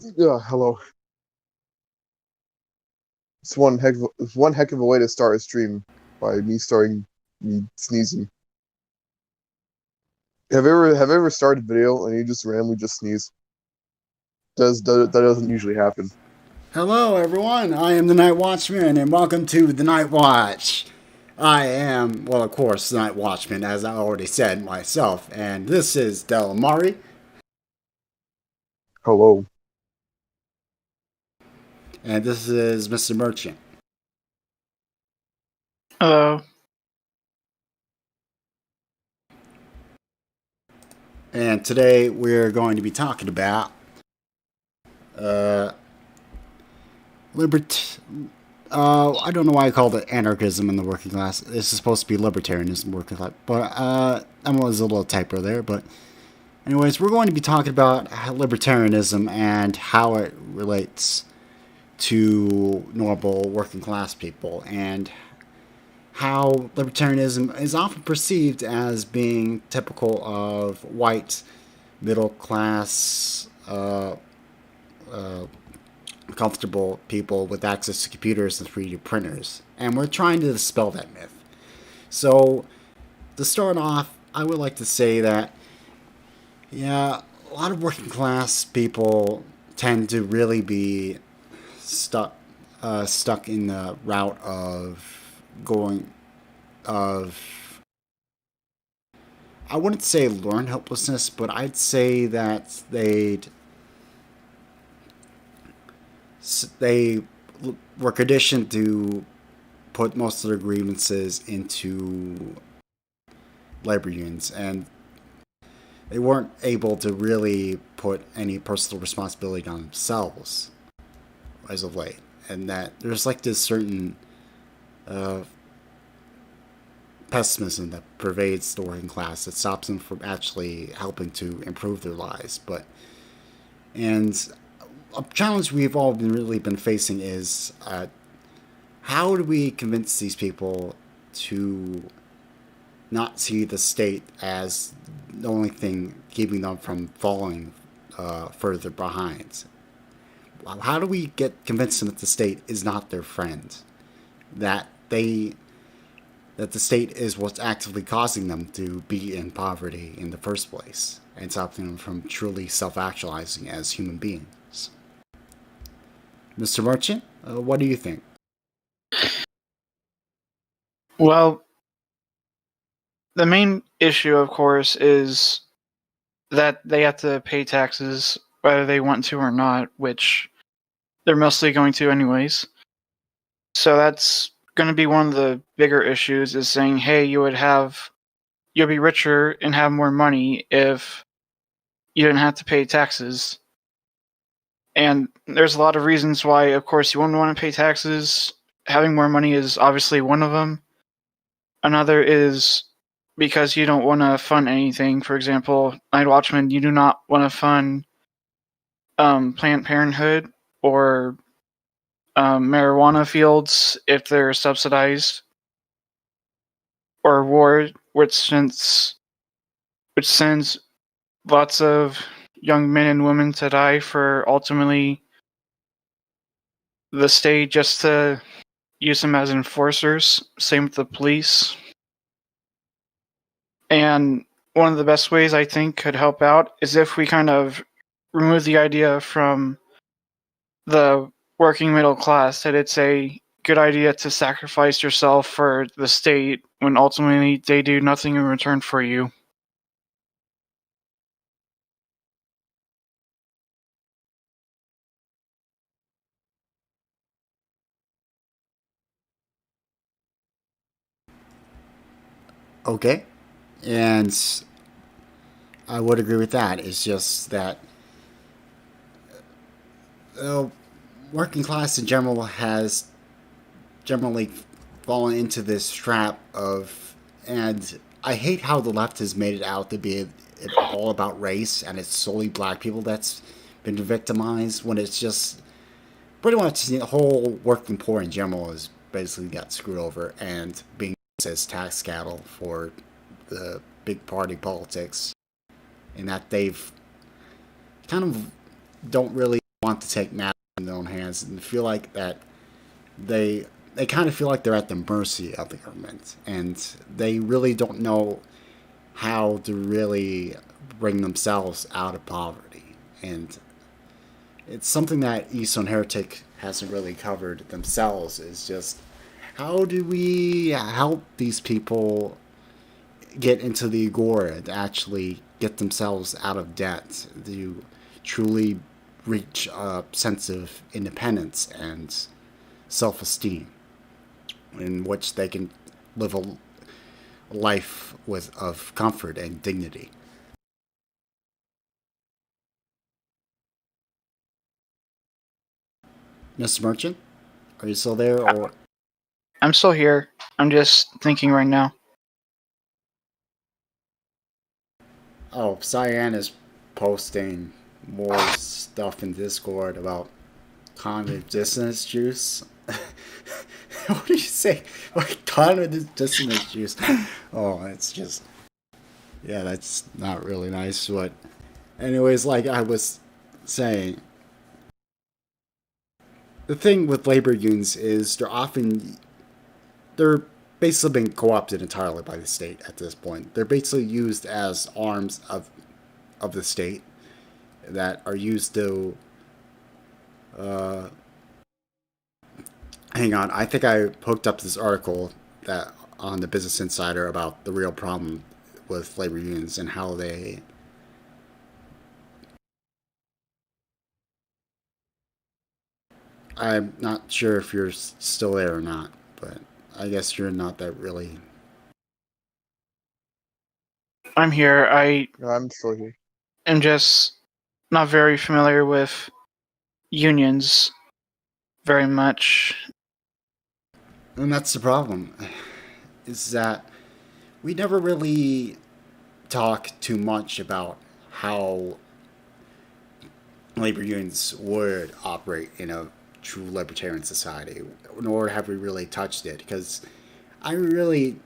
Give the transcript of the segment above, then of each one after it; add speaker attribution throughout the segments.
Speaker 1: Yeah, hello. It's one heck of a way to start a stream by me sneezing. Have you ever started a video and you just randomly just sneeze? That doesn't usually happen.
Speaker 2: Hello, everyone. I am the Night Watchman, and welcome to the Night Watch. I am, well, of course, the Night Watchman, as I already said myself, and this is Del Amari,
Speaker 1: Hello.
Speaker 2: and this is Mr. Merchant.
Speaker 3: Hello.
Speaker 2: And today we're going to be talking about I don't know why I called it anarchism in the working class. This is supposed to be libertarianism working class, but I was a little typo there. But anyways, we're going to be talking about libertarianism and how it relates to normal working class people, and how libertarianism is often perceived as being typical of white middle class comfortable people with access to computers and 3D printers. And we're trying to dispel that myth. So, to start off, I would like to say that, yeah, a lot of working class people tend to really be stuck in the route of going of I wouldn't say learned helplessness, but I'd say that they were conditioned to put most of their grievances into labor unions, and they weren't able to really put any personal responsibility on themselves as of late. And that there's like this certain pessimism that pervades the working class that stops them from actually helping to improve their lives. And a challenge we've all really been facing is how do we convince these people to not see the state as the only thing keeping them from falling further behind? How do we convince them that the state is not their friend? That the state is what's actively causing them to be in poverty in the first place and stopping them from truly self-actualizing as human beings. Mr. Merchant, what do you think?
Speaker 3: Well, the main issue, of course, is that they have to pay taxes whether they want to or not, which they're mostly going to anyways. So that's going to be one of the bigger issues, is saying, hey, you'll be richer and have more money if you didn't have to pay taxes. And there's a lot of reasons why, of course, you wouldn't want to pay taxes. Having more money is obviously one of them. Another is because you don't want to fund anything. For example, Night Watchman, you do not want to fund Planned Parenthood or marijuana fields if they're subsidized, or war, which sends lots of young men and women to die for ultimately the state just to use them as enforcers. Same with the police. And one of the best ways I think could help out is if we kind of remove the idea from the working middle class that it's a good idea to sacrifice yourself for the state when ultimately they do nothing in return for you.
Speaker 2: Okay, and I would agree with that. It's just that working class in general has generally fallen into this trap of, and I hate how the left has made it out to be all about race, and it's solely black people that's been victimized, when it's just pretty much the whole working poor in general has basically got screwed over and being used as tax cattle for the big party politics, and that they've kind of don't really want to take matters in their own hands and feel like that they kind of feel like they're at the mercy of the government, and they really don't know how to really bring themselves out of poverty. And it's something that Eastern Heretic hasn't really covered themselves, is just how do we help these people get into the agora to actually get themselves out of debt, to truly reach a sense of independence and self-esteem in which they can live a life of comfort and dignity. Mr. Merchant, are you still there? Or
Speaker 3: I'm still here. I'm just thinking right now.
Speaker 2: oh, Cyan is posting more stuff in Discord about cognitive dissonance juice. What did you say? Like cognitive dissonance juice? Oh, it's just, yeah, that's not really nice. But anyways, like I was saying, the thing with labor unions is they're basically being co-opted entirely by the state at this point. They're basically used as arms of the state that are used to hang on, I think I hooked up this article that on the Business Insider about the real problem with labor unions and how they I'm not sure if you're still there or not, but I guess you're not that really.
Speaker 3: I'm here. I
Speaker 1: I'm still here.
Speaker 3: am just not very familiar with unions very much.
Speaker 2: And that's the problem, is that we never really talk too much about how labor unions would operate in a true libertarian society, nor have we really touched it, because I really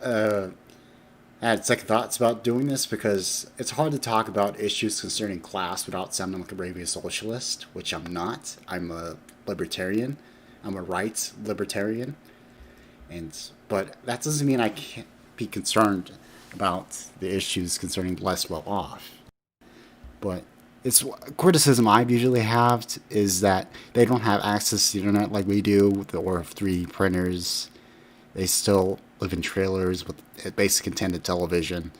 Speaker 2: had second thoughts about doing this, because it's hard to talk about issues concerning class without sounding like a raving socialist, which I'm not. I'm a libertarian. I'm a rights libertarian, but that doesn't mean I can't be concerned about the issues concerning the less well off. But it's criticism I usually have is that they don't have access to the internet like we do, or 3D printers. They still live in trailers with basic intended television.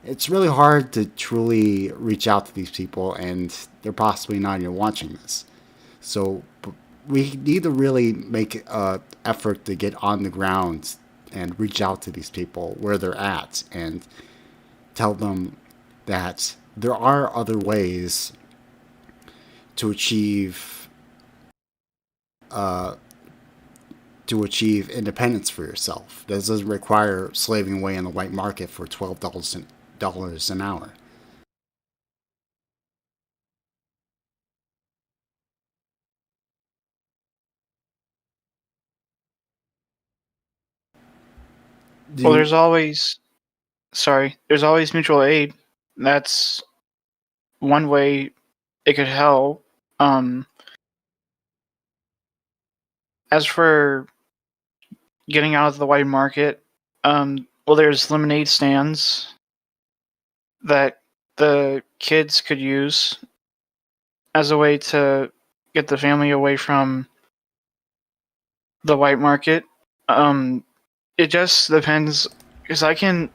Speaker 2: It's really hard to truly reach out to these people, and they're possibly not even watching this. So we need to really make an effort to get on the ground and reach out to these people where they're at and tell them that there are other ways to achieve independence for yourself. This doesn't require slaving away in the white market for $12 an hour.
Speaker 3: Well, there's always mutual aid. That's one way it could help. As for getting out of the white market, well, there's lemonade stands that the kids could use as a way to get the family away from the white market. It just depends, because I can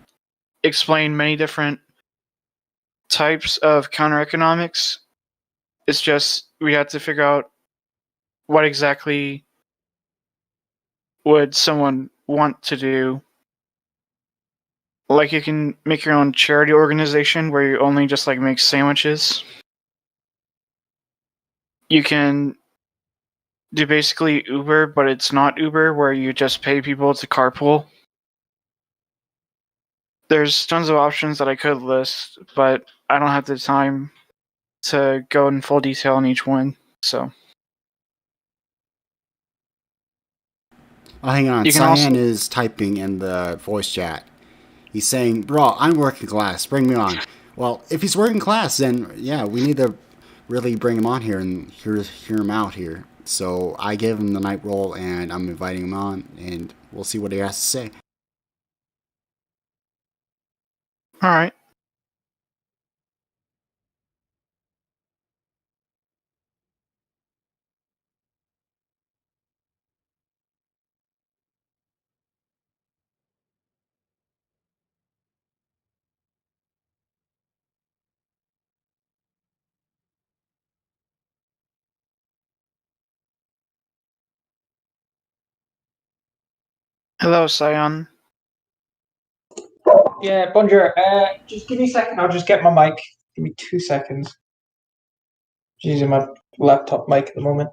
Speaker 3: explain many different types of counter economics. It's just we have to figure out what exactly would someone want to do. Like, you can make your own charity organization where you only just like make sandwiches. You can do basically Uber, but it's not Uber, where you just pay people to carpool. There's tons of options that I could list, but I don't have the time to go in full detail on each one. So
Speaker 2: oh, hang on. Cyan is typing in the voice chat. He's saying, bro, I'm working class. Bring me on. Well, if he's working class, then yeah, we need to really bring him on here and hear him out here. So I gave him the night roll, and I'm inviting him on, and we'll see what he has to say.
Speaker 3: All right. Hello, Sion.
Speaker 4: Yeah, bonjour. Just give me a second. I'll just get my mic. Give me 2 seconds. Just using my laptop mic at the moment.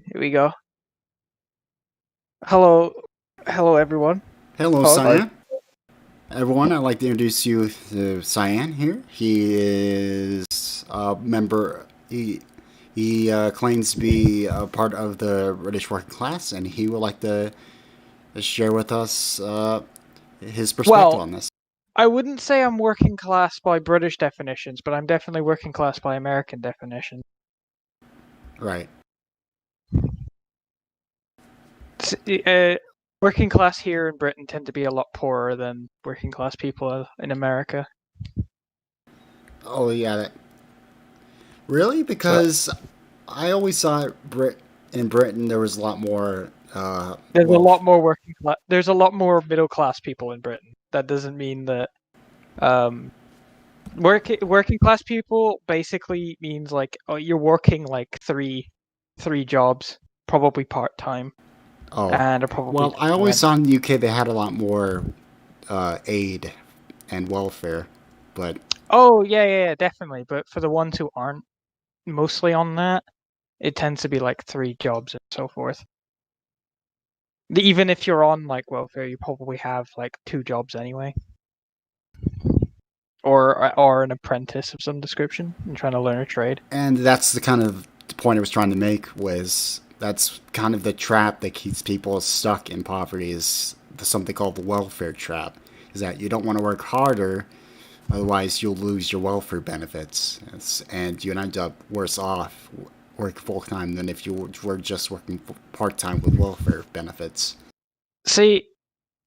Speaker 3: Here we go. Hello, everyone.
Speaker 2: Hello,
Speaker 3: Hello.
Speaker 2: Cyan. Everyone, I'd like to introduce you to Cyan here. He is a member. He claims to be a part of the British working class, and he would like to share with us his perspective on this.
Speaker 5: I wouldn't say I'm working class by British definitions, but I'm definitely working class by American definitions.
Speaker 2: Right.
Speaker 5: Working class here in Britain tend to be a lot poorer than working class people in America.
Speaker 2: Oh yeah. Really? Because I always thought in Britain there was a lot more.
Speaker 5: There's a lot more working class. There's a lot more middle class people in Britain. That doesn't mean that working class people basically means like you're working like three jobs, probably part time.
Speaker 2: Oh,
Speaker 5: and are probably
Speaker 2: well, I always saw in the UK they had a lot more aid and welfare, but
Speaker 5: oh yeah, definitely. But for the ones who aren't mostly on that, it tends to be like 3 jobs and so forth. Even if you're on like welfare, you probably have like 2 jobs anyway, or an apprentice of some description and trying to learn a trade.
Speaker 2: And that's the kind of point I was trying to make, was that's kind of the trap that keeps people stuck in poverty, is something called the welfare trap. Is that you don't want to work harder, otherwise you'll lose your welfare benefits, and you end up worse off working full time than if you were just working part time with welfare benefits.
Speaker 5: See,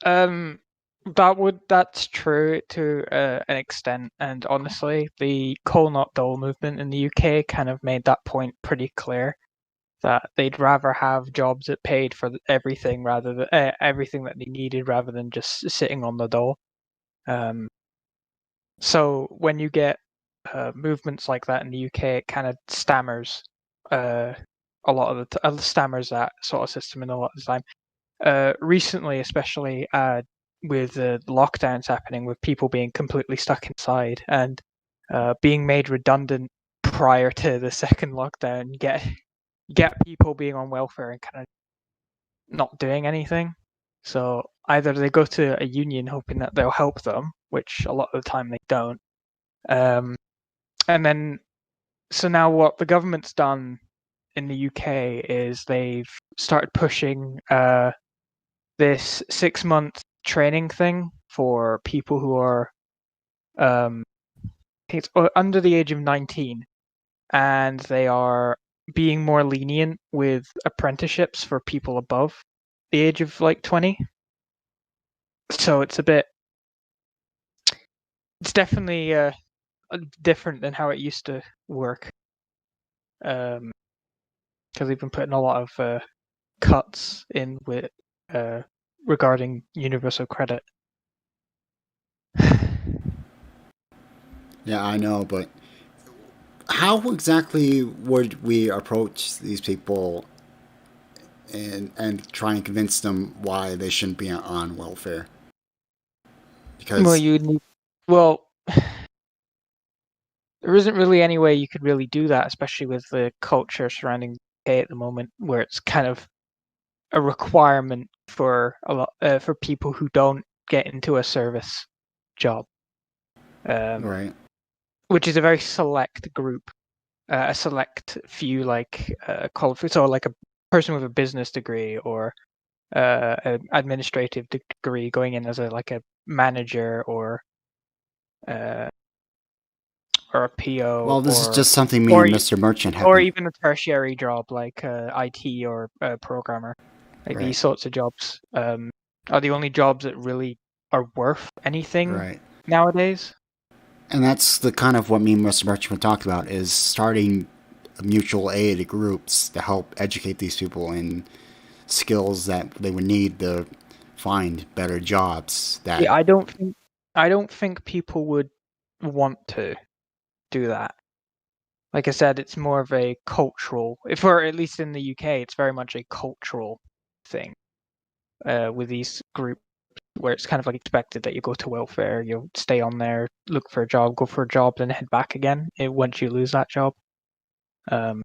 Speaker 5: that's true to an extent, and honestly, the Coal Not Dole movement in the UK kind of made that point pretty clear, that they'd rather have jobs that paid for everything rather than everything that they needed, rather than just sitting on the dole. So when you get movements like that in the UK, it kind of stammers a lot of the stammers that sort of system in a lot of the time. Recently, especially with the lockdowns happening, with people being completely stuck inside and being made redundant prior to the second lockdown, get people being on welfare and kind of not doing anything. So either they go to a union hoping that they'll help them, which a lot of the time they don't. And then, so now what the government's done in the UK is they've started pushing this 6-month training thing for people who are it's under the age of 19, and they are being more lenient with apprenticeships for people above the age of like 20. So it's definitely different than how it used to work. Because they've been putting a lot of cuts in with regarding universal credit.
Speaker 2: Yeah, I know, but how exactly would we approach these people and try and convince them why they shouldn't be on welfare? Because
Speaker 5: there isn't really any way you could really do that, especially with the culture surrounding the UK at the moment, where it's kind of a requirement for a lot for people who don't get into a service job,
Speaker 2: right.
Speaker 5: which is a very select group, a select few, like qualified, so like a person with a business degree or an administrative degree, going in as a manager or a PO.
Speaker 2: Well, this is just something me
Speaker 5: or
Speaker 2: and
Speaker 5: e-
Speaker 2: Mr. Merchant have
Speaker 5: or
Speaker 2: been.
Speaker 5: even a tertiary job like IT or programmer. Like
Speaker 2: Right.
Speaker 5: these sorts of jobs are the only jobs that really are worth anything
Speaker 2: Right.
Speaker 5: nowadays.
Speaker 2: And that's the kind of what me and Mr. Merchant talked about, is starting mutual aid groups to help educate these people in skills that they would need to find better jobs. That
Speaker 5: Yeah, I don't think people would want to do that. Like I said, it's more of a cultural, if or at least in the UK, it's very much a cultural thing with these groups where it's kind of like expected that you go to welfare, you'll stay on there, look for a job, go for a job, then head back again once you lose that job.
Speaker 2: And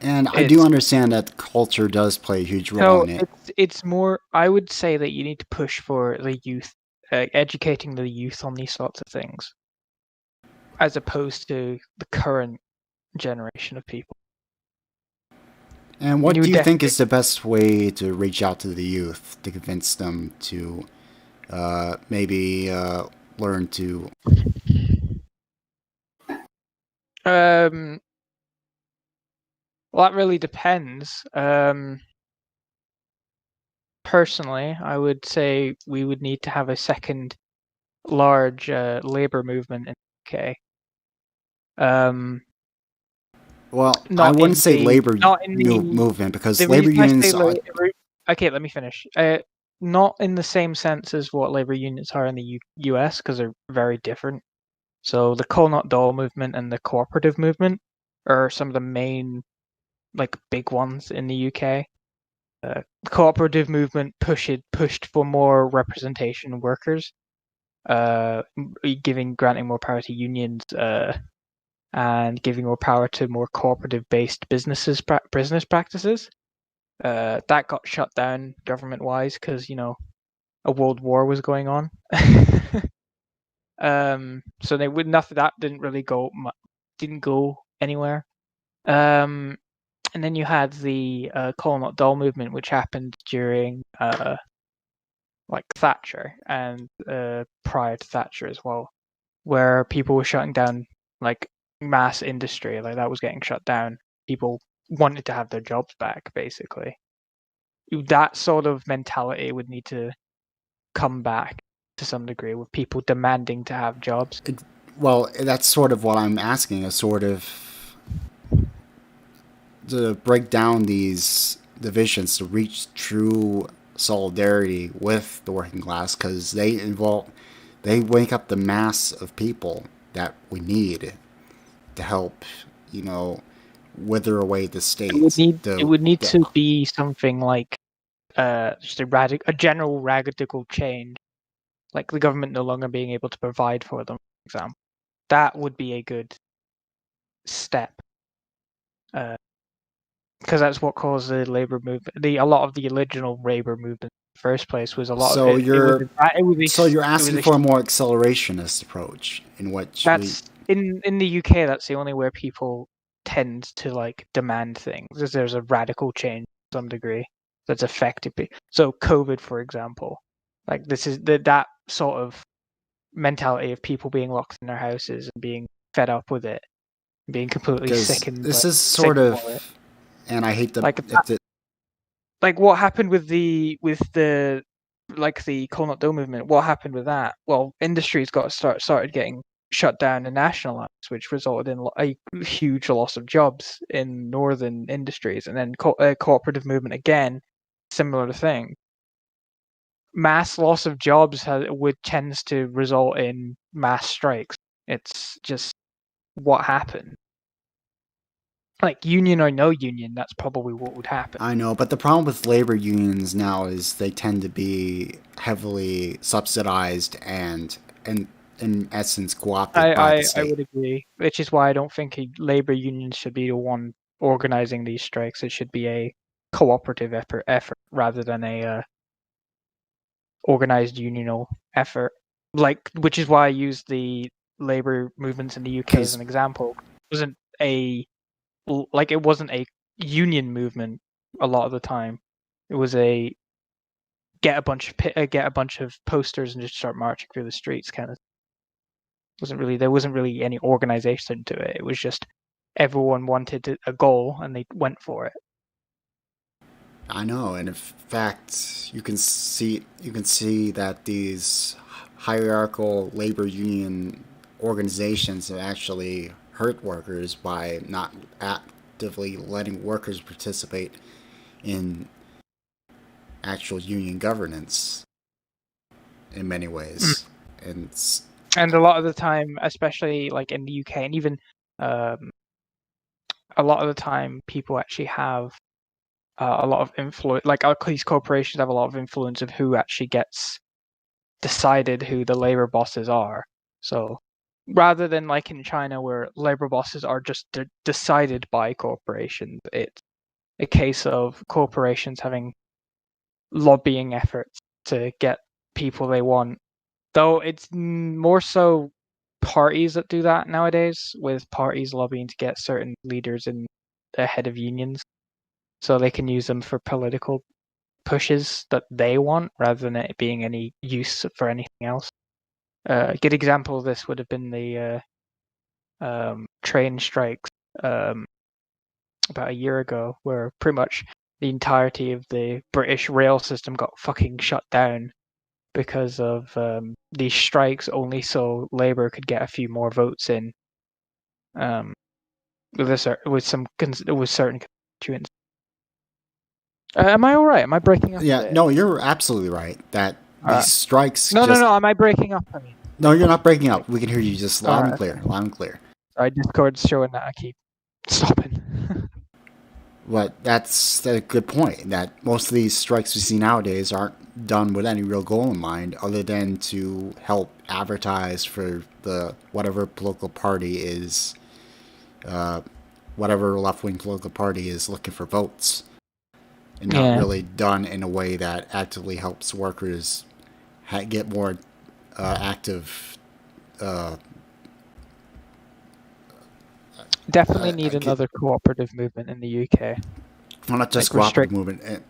Speaker 2: I do understand that culture does play a huge role in it.
Speaker 5: It's more, I would say that you need to push for the youth, educating the youth on these sorts of things, as opposed to the current generation of people.
Speaker 2: And what do you think is the best way to reach out to the youth to convince them to maybe learn to?
Speaker 5: Well, that really depends. Personally, I would say we would need to have a second large labor movement in the UK.
Speaker 2: Well, I wouldn't say labor movement, because labor unions are...
Speaker 5: Okay, let me finish. Not in the same sense as what labor unions are in the US, because they're very different. So the Call Not Dole movement and the cooperative movement are some of the main, big ones in the UK. The cooperative movement pushed for more representation of workers, granting more power to unions, and giving more power to more cooperative-based business practices. That got shut down government-wise because a world war was going on. So they would nothing that didn't go anywhere. And then you had the Call Not Dull movement, which happened during Thatcher and prior to Thatcher as well, where people were shutting down mass industry, that was getting shut down. People wanted to have their jobs back, basically. That sort of mentality would need to come back to some degree, with people demanding to have jobs.
Speaker 2: Well, that's sort of what I'm asking, a sort of to break down these divisions to reach true solidarity with the working class, because they wake up the mass of people that we need to help, wither away the state.
Speaker 5: It would need to be something like just a general radical change, like the government no longer being able to provide for them, for example. That would be a good step, because that's what caused the labor movement. A lot of the original labor movement in the first place was a lot
Speaker 2: so
Speaker 5: of it.
Speaker 2: So you're asking for a more accelerationist approach in which
Speaker 5: in the UK. That's the only where people tend to demand things. There's a radical change to some degree that's effective. So COVID, for example, this is that sort of mentality of people being locked in their houses and being fed up with it, being completely sick. And
Speaker 2: this is sort of, and I hate to
Speaker 5: what happened with the Call Not Dough movement. What happened with that? Well, industries started getting shut down and nationalized, which resulted in a huge loss of jobs in northern industries. And then cooperative movement again, similar thing. Mass loss of jobs tends to result in mass strikes. It's just what happened. Union or no union, that's probably what would happen.
Speaker 2: I know, but the problem with labor unions now is they tend to be heavily subsidized and in essence co-opted by the state.
Speaker 5: I would agree, which is why I don't think a labor union should be the one organizing these strikes. It should be a cooperative effort rather than a organized unional effort. Which is why I used the labor movements in the UK as an example. It wasn't a union movement a lot of the time. It was a get a bunch of posters and just start marching through the streets kind of. There wasn't really any organization to it. It was just everyone wanted a goal and they went for it.
Speaker 2: I know, and in fact, you can see that these hierarchical labor union organizations have actually hurt workers by not actively letting workers participate in actual union governance in many ways.
Speaker 5: And a lot of the time, especially like in the UK, and even a lot of the time, people actually have a lot of influence. Like these corporations have a lot of influence of who actually gets decided who the labor bosses are. So rather than like in China where labor bosses are just decided by corporations, it's a case of corporations having lobbying efforts to get people they want. Though it's more so parties that do that nowadays, with parties lobbying to get certain leaders in the head of unions so they can use them for political pushes that they want rather than it being any use for anything else. A good example of this would have been the train strikes about a year ago, where pretty much the entirety of the British rail system got fucking shut down because of these strikes, only so Labour could get a few more votes in with certain constituents. Am I all right? Am I breaking up?
Speaker 2: Yeah, no, you're absolutely right. That these strikes.
Speaker 5: No. Am I breaking up? I mean,
Speaker 2: no, you're not breaking up. We can hear you just loud and clear. Loud and clear.
Speaker 5: Sorry, Discord's showing that I keep stopping.
Speaker 2: But that's a good point. That most of these strikes we see nowadays aren't done with any real goal in mind, other than to help advertise for the whatever political party is, whatever left-wing political party is looking for votes, and not really done in a way that actively helps workers get more active.
Speaker 5: Definitely need another cooperative movement in the UK.
Speaker 2: Well, not just cooperative movement. It,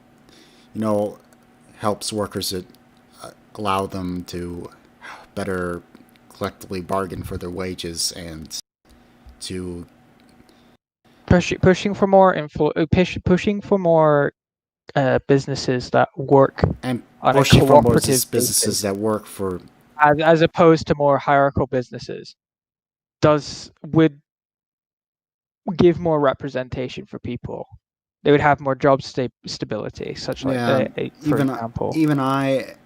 Speaker 2: helps workers that allow them to better collectively bargain for their wages and to
Speaker 5: pushing for more businesses that work
Speaker 2: and
Speaker 5: on
Speaker 2: pushing
Speaker 5: a
Speaker 2: for
Speaker 5: cooperative
Speaker 2: businesses that work for
Speaker 5: as opposed to more hierarchical businesses would give more representation for people. They would have more job stability, for example.
Speaker 2: Even I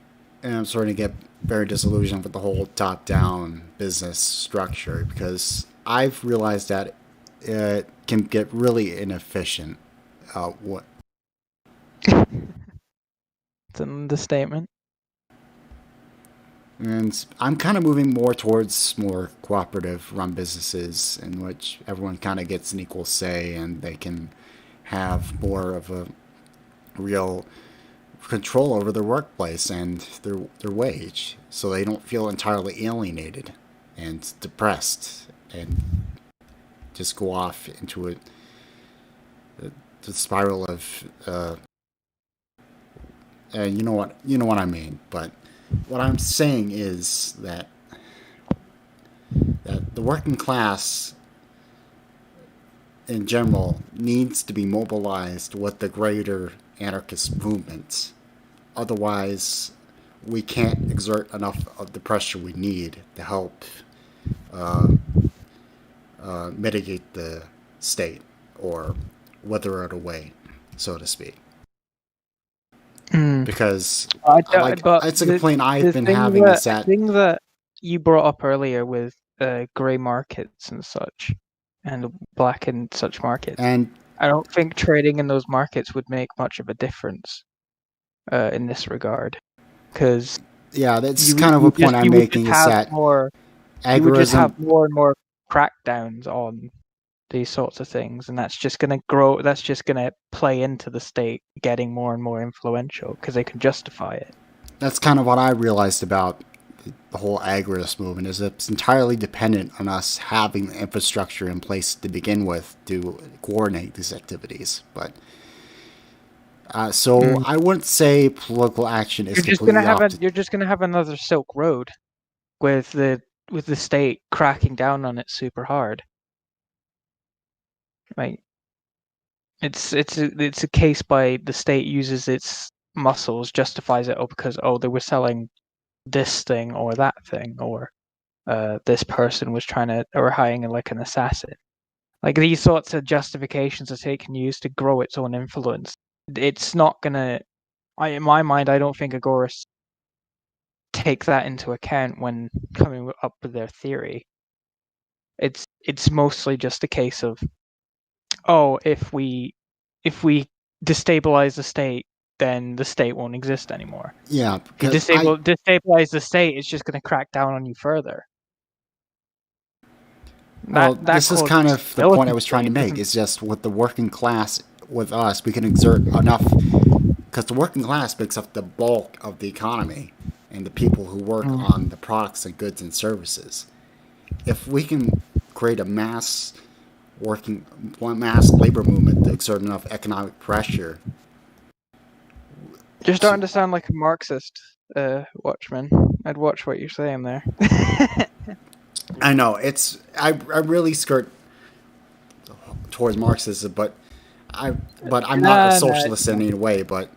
Speaker 2: am starting to get very disillusioned with the whole top-down business structure, because I've realized that it can get really inefficient.
Speaker 5: It's an understatement.
Speaker 2: And I'm kind of moving more towards more cooperative run businesses in which everyone kind of gets an equal say and they can have more of a real control over their workplace and their wage, so they don't feel entirely alienated and depressed and just go off into the spiral of you know what I mean. But what I'm saying is that the working class in general needs to be mobilized with the greater anarchist movements. Otherwise, we can't exert enough of the pressure we need to help mitigate the state or wither it away, so to speak. Because it's a complaint I've been having is that
Speaker 5: the thing that you brought up earlier with grey markets and such, and black and such markets,
Speaker 2: and
Speaker 5: I don't think trading in those markets would make much of a difference in this regard, because
Speaker 2: that's kind of a point I'm making, is that
Speaker 5: you would just have more and more crackdowns on these sorts of things, and that's just going to grow. That's just going to play into the state getting more and more influential because they can justify it.
Speaker 2: That's kind of what I realized about the whole agorist movement, is it's entirely dependent on us having the infrastructure in place to begin with to coordinate these activities. But So I wouldn't say political action is
Speaker 5: You're just
Speaker 2: completely off.
Speaker 5: you're just gonna have another Silk Road with the state cracking down on it super hard. Like it's a case by the state uses its muscles, justifies it, because they were selling this thing or that thing, or this person was trying to, or hiring like an assassin. Like these sorts of justifications that it can use to grow its own influence. It's not gonna. In my mind, I don't think Agoras take that into account when coming up with their theory. It's mostly just a case of, if we destabilize the state, then the state won't exist anymore.
Speaker 2: Yeah,
Speaker 5: If you
Speaker 2: because
Speaker 5: destabilize the state, it's just going to crack down on you further.
Speaker 2: This is kind of the point I was trying to make. It's just with the working class, with us, we can exert enough, because the working class makes up the bulk of the economy and the people who work on the products and goods and services. If we can create a mass labor movement to exert enough economic pressure.
Speaker 5: You're starting to sound like a Marxist, Watchman. I'd watch what you're saying there.
Speaker 2: I know I really skirt towards Marxism, but I'm not a socialist in any way. But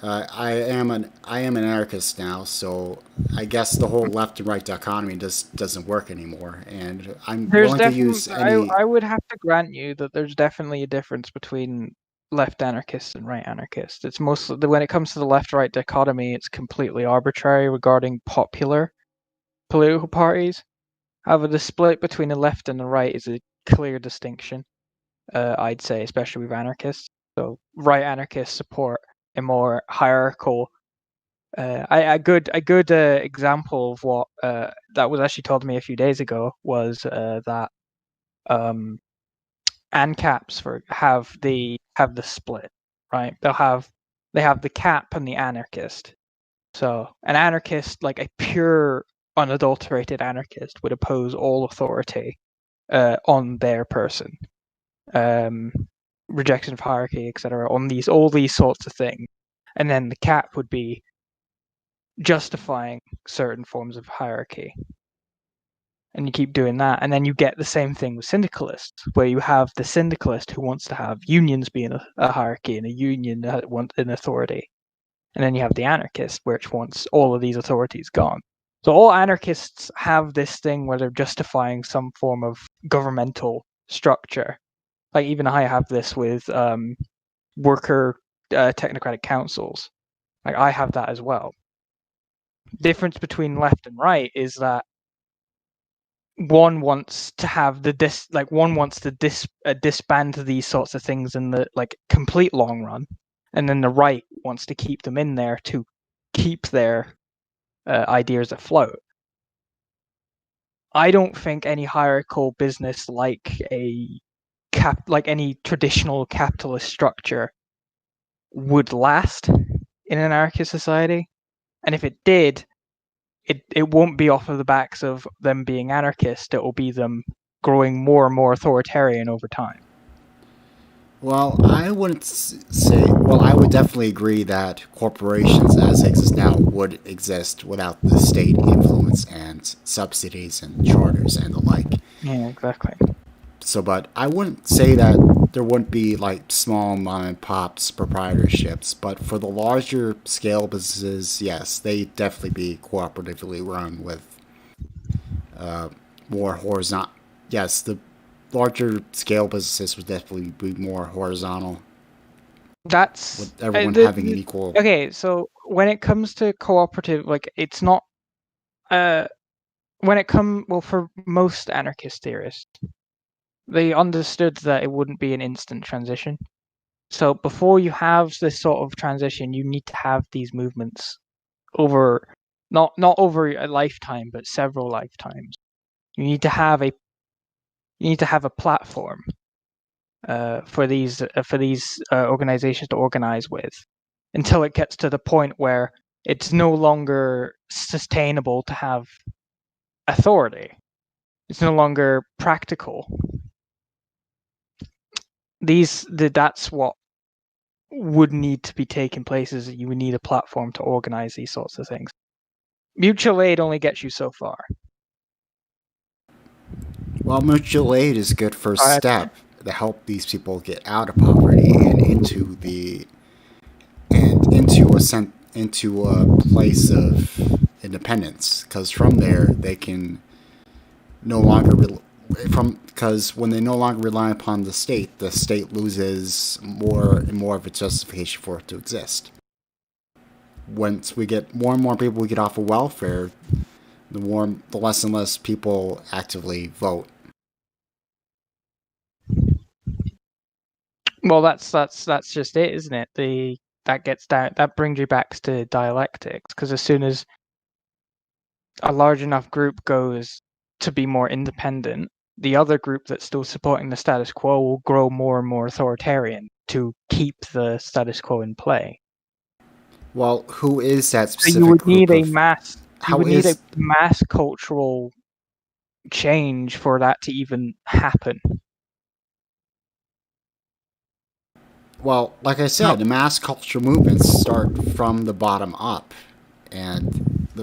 Speaker 2: I am an anarchist now, so I guess the whole left and right dichotomy doesn't work anymore. And I'm willing to use any.
Speaker 5: I would have to grant you that there's definitely a difference between left anarchists and right anarchists. It's mostly when it comes to the left-right dichotomy, it's completely arbitrary regarding popular political parties. However, the split between the left and the right is a clear distinction, I'd say, especially with anarchists. So right anarchists support a more hierarchical. A good example of what that was actually told to me a few days ago was that ANCAPs have the split, right? They have the cap and the anarchist. So an anarchist, like a pure unadulterated anarchist, would oppose all authority on their person, rejection of hierarchy, etc. On all these sorts of things, and then the cap would be justifying certain forms of hierarchy. And you keep doing that, and then you get the same thing with syndicalists, where you have the syndicalist who wants to have unions being a hierarchy and a union wants an authority. And then you have the anarchist, which wants all of these authorities gone. So all anarchists have this thing where they're justifying some form of governmental structure. Like even I have this with worker technocratic councils. Like I have that as well. Difference between left and right is that one wants to have disband these sorts of things in the complete long run, and then the right wants to keep them in there to keep their ideas afloat. I don't think any hierarchical business like any traditional capitalist structure would last in an anarchist society, and if it did, it won't be off of the backs of them being anarchist. It will be them growing more and more authoritarian over time.
Speaker 2: Well, I wouldn't say. Well, I would definitely agree that corporations as they exist now would exist without the state influence and subsidies and charters and the like.
Speaker 5: Yeah, exactly.
Speaker 2: So, but I wouldn't say that there wouldn't be like small mom and pops proprietorships, but for the larger scale businesses, yes, they definitely be cooperatively run with more horizontal. Yes, the larger scale businesses would definitely be more horizontal.
Speaker 5: That's
Speaker 2: with everyone having an equal.
Speaker 5: Okay, so when it comes to cooperative, it's not. For most anarchist theorists, they understood that it wouldn't be an instant transition. So before you have this sort of transition, you need to have these movements over not over a lifetime, but several lifetimes. You need to have a platform for these organizations to organize with, until it gets to the point where it's no longer sustainable to have authority. It's no longer practical. That's what would need to be taking place is that you would need a platform to organize these sorts of things. Mutual aid only gets you so far.
Speaker 2: Well, mutual aid is a good first step to help these people get out of poverty and into a place of independence. Because from there they can no longer because when they no longer rely upon the state loses more and more of its justification for it to exist. Once we get more and more people we get off of welfare, the less and less people actively vote.
Speaker 5: Well, that's just it, isn't it? That brings you back to dialectics, because as soon as a large enough group goes to be more independent, the other group that's still supporting the status quo will grow more and more authoritarian to keep the status quo in play.
Speaker 2: Well, who is that specific
Speaker 5: so you would need
Speaker 2: group
Speaker 5: a mass. You would need a mass cultural change for that to even happen.
Speaker 2: Well, like I said, the mass culture movements start from the bottom up, and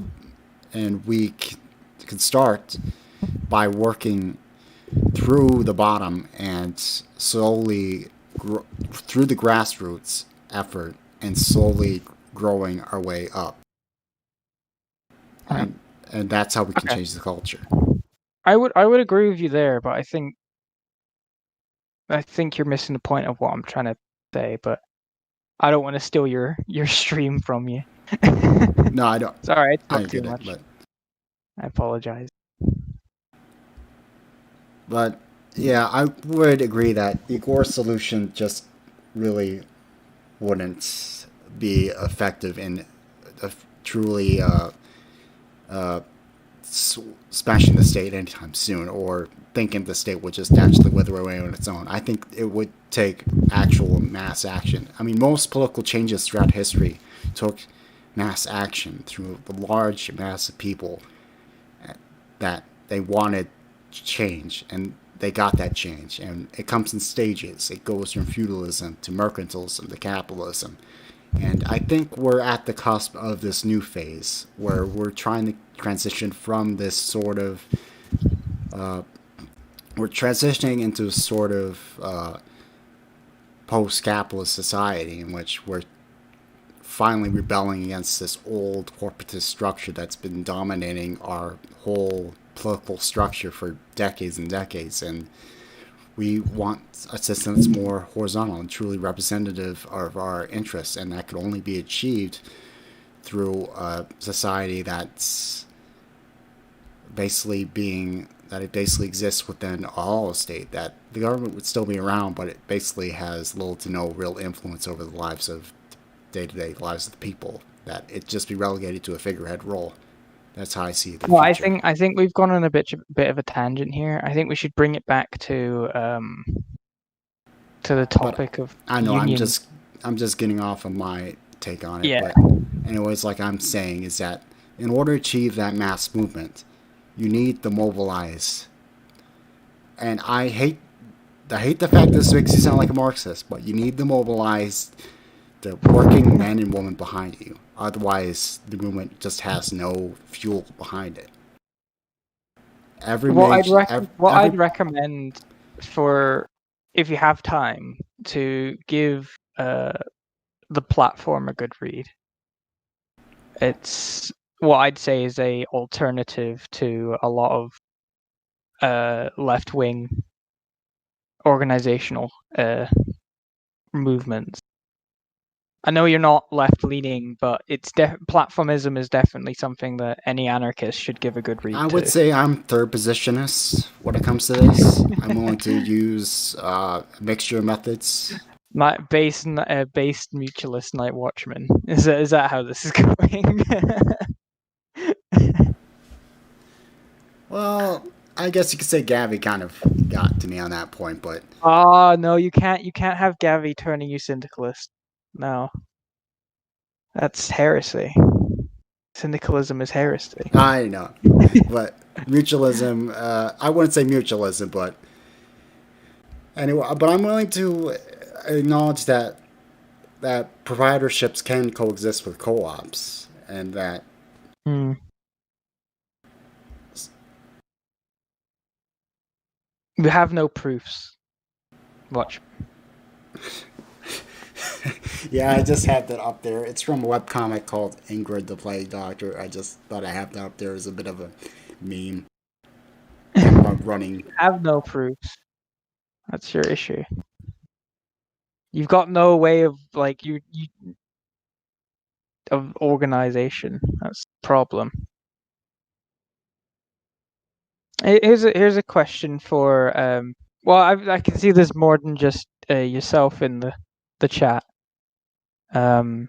Speaker 2: we can start by working through the bottom and slowly through the grassroots effort and slowly growing our way up. And that's how we can change the culture. I
Speaker 5: would agree with you there, but I think you're missing the point of what I'm trying to say, but I don't want to steal your stream from you.
Speaker 2: No, I don't.
Speaker 5: Sorry, I talked too much. I apologize.
Speaker 2: But yeah, I would agree that Igor's solution just really wouldn't be effective in truly smashing the state anytime soon, or thinking the state would just naturally wither away on its own. I think it would take actual mass action. I mean, most political changes throughout history took mass action through the large mass of people that they wanted change, and they got that change. And it comes in stages. It goes from feudalism to mercantilism to capitalism. And I think we're at the cusp of this new phase where we're trying to transition from this sort of we're transitioning into a sort of post-capitalist society in which we're finally rebelling against this old corporatist structure that's been dominating our whole political structure for decades and decades. And we want a system that's more horizontal and truly representative of our interests, and that could only be achieved through a society that's basically it basically exists within all a state, that the government would still be around, but it basically has little to no real influence over the lives of day-to-day lives of the people, that it just be relegated to a figurehead role. That's how I see the future.
Speaker 5: I think we've gone on a bit of a tangent here. I think we should bring it back to the topic of
Speaker 2: I know
Speaker 5: union.
Speaker 2: I'm just getting off of my take on it.
Speaker 5: Yeah.
Speaker 2: But anyways, like I'm saying, is that in order to achieve that mass movement, you need to mobilize. And I hate the fact this makes you sound like a Marxist, but you need to mobilize the working men and women behind you. Otherwise, the movement just has no fuel behind it.
Speaker 5: I'd recommend, for if you have time, to give the platform a good read. It's what I'd say is a alternative to a lot of left-wing organizational movements. I know you're not left-leaning, but it's platformism is definitely something that any anarchist should give a good read to.
Speaker 2: I would say I'm third positionist when it comes to this. I'm willing to use mixture methods.
Speaker 5: Based mutualist night Watchman. Is that how this is going?
Speaker 2: Well, I guess you could say Gavi kind of got to me on that point, but
Speaker 5: no, you can't have Gavi turning you syndicalist. No. That's heresy. Syndicalism is heresy.
Speaker 2: I know. But mutualism, I wouldn't say mutualism, but anyway, but I'm willing to acknowledge that that proprietorships can coexist with co-ops, and that
Speaker 5: You have no proofs. Watch.
Speaker 2: yeah, I just have that up there. It's from a webcomic called Ingrid the Plague Doctor. I just thought I have that up there as a bit of a meme. Running.
Speaker 5: Have no proofs. That's your issue. You've got no way of of organization. That's the problem. Here's a question for well, I can see there's more than just yourself in the chat. So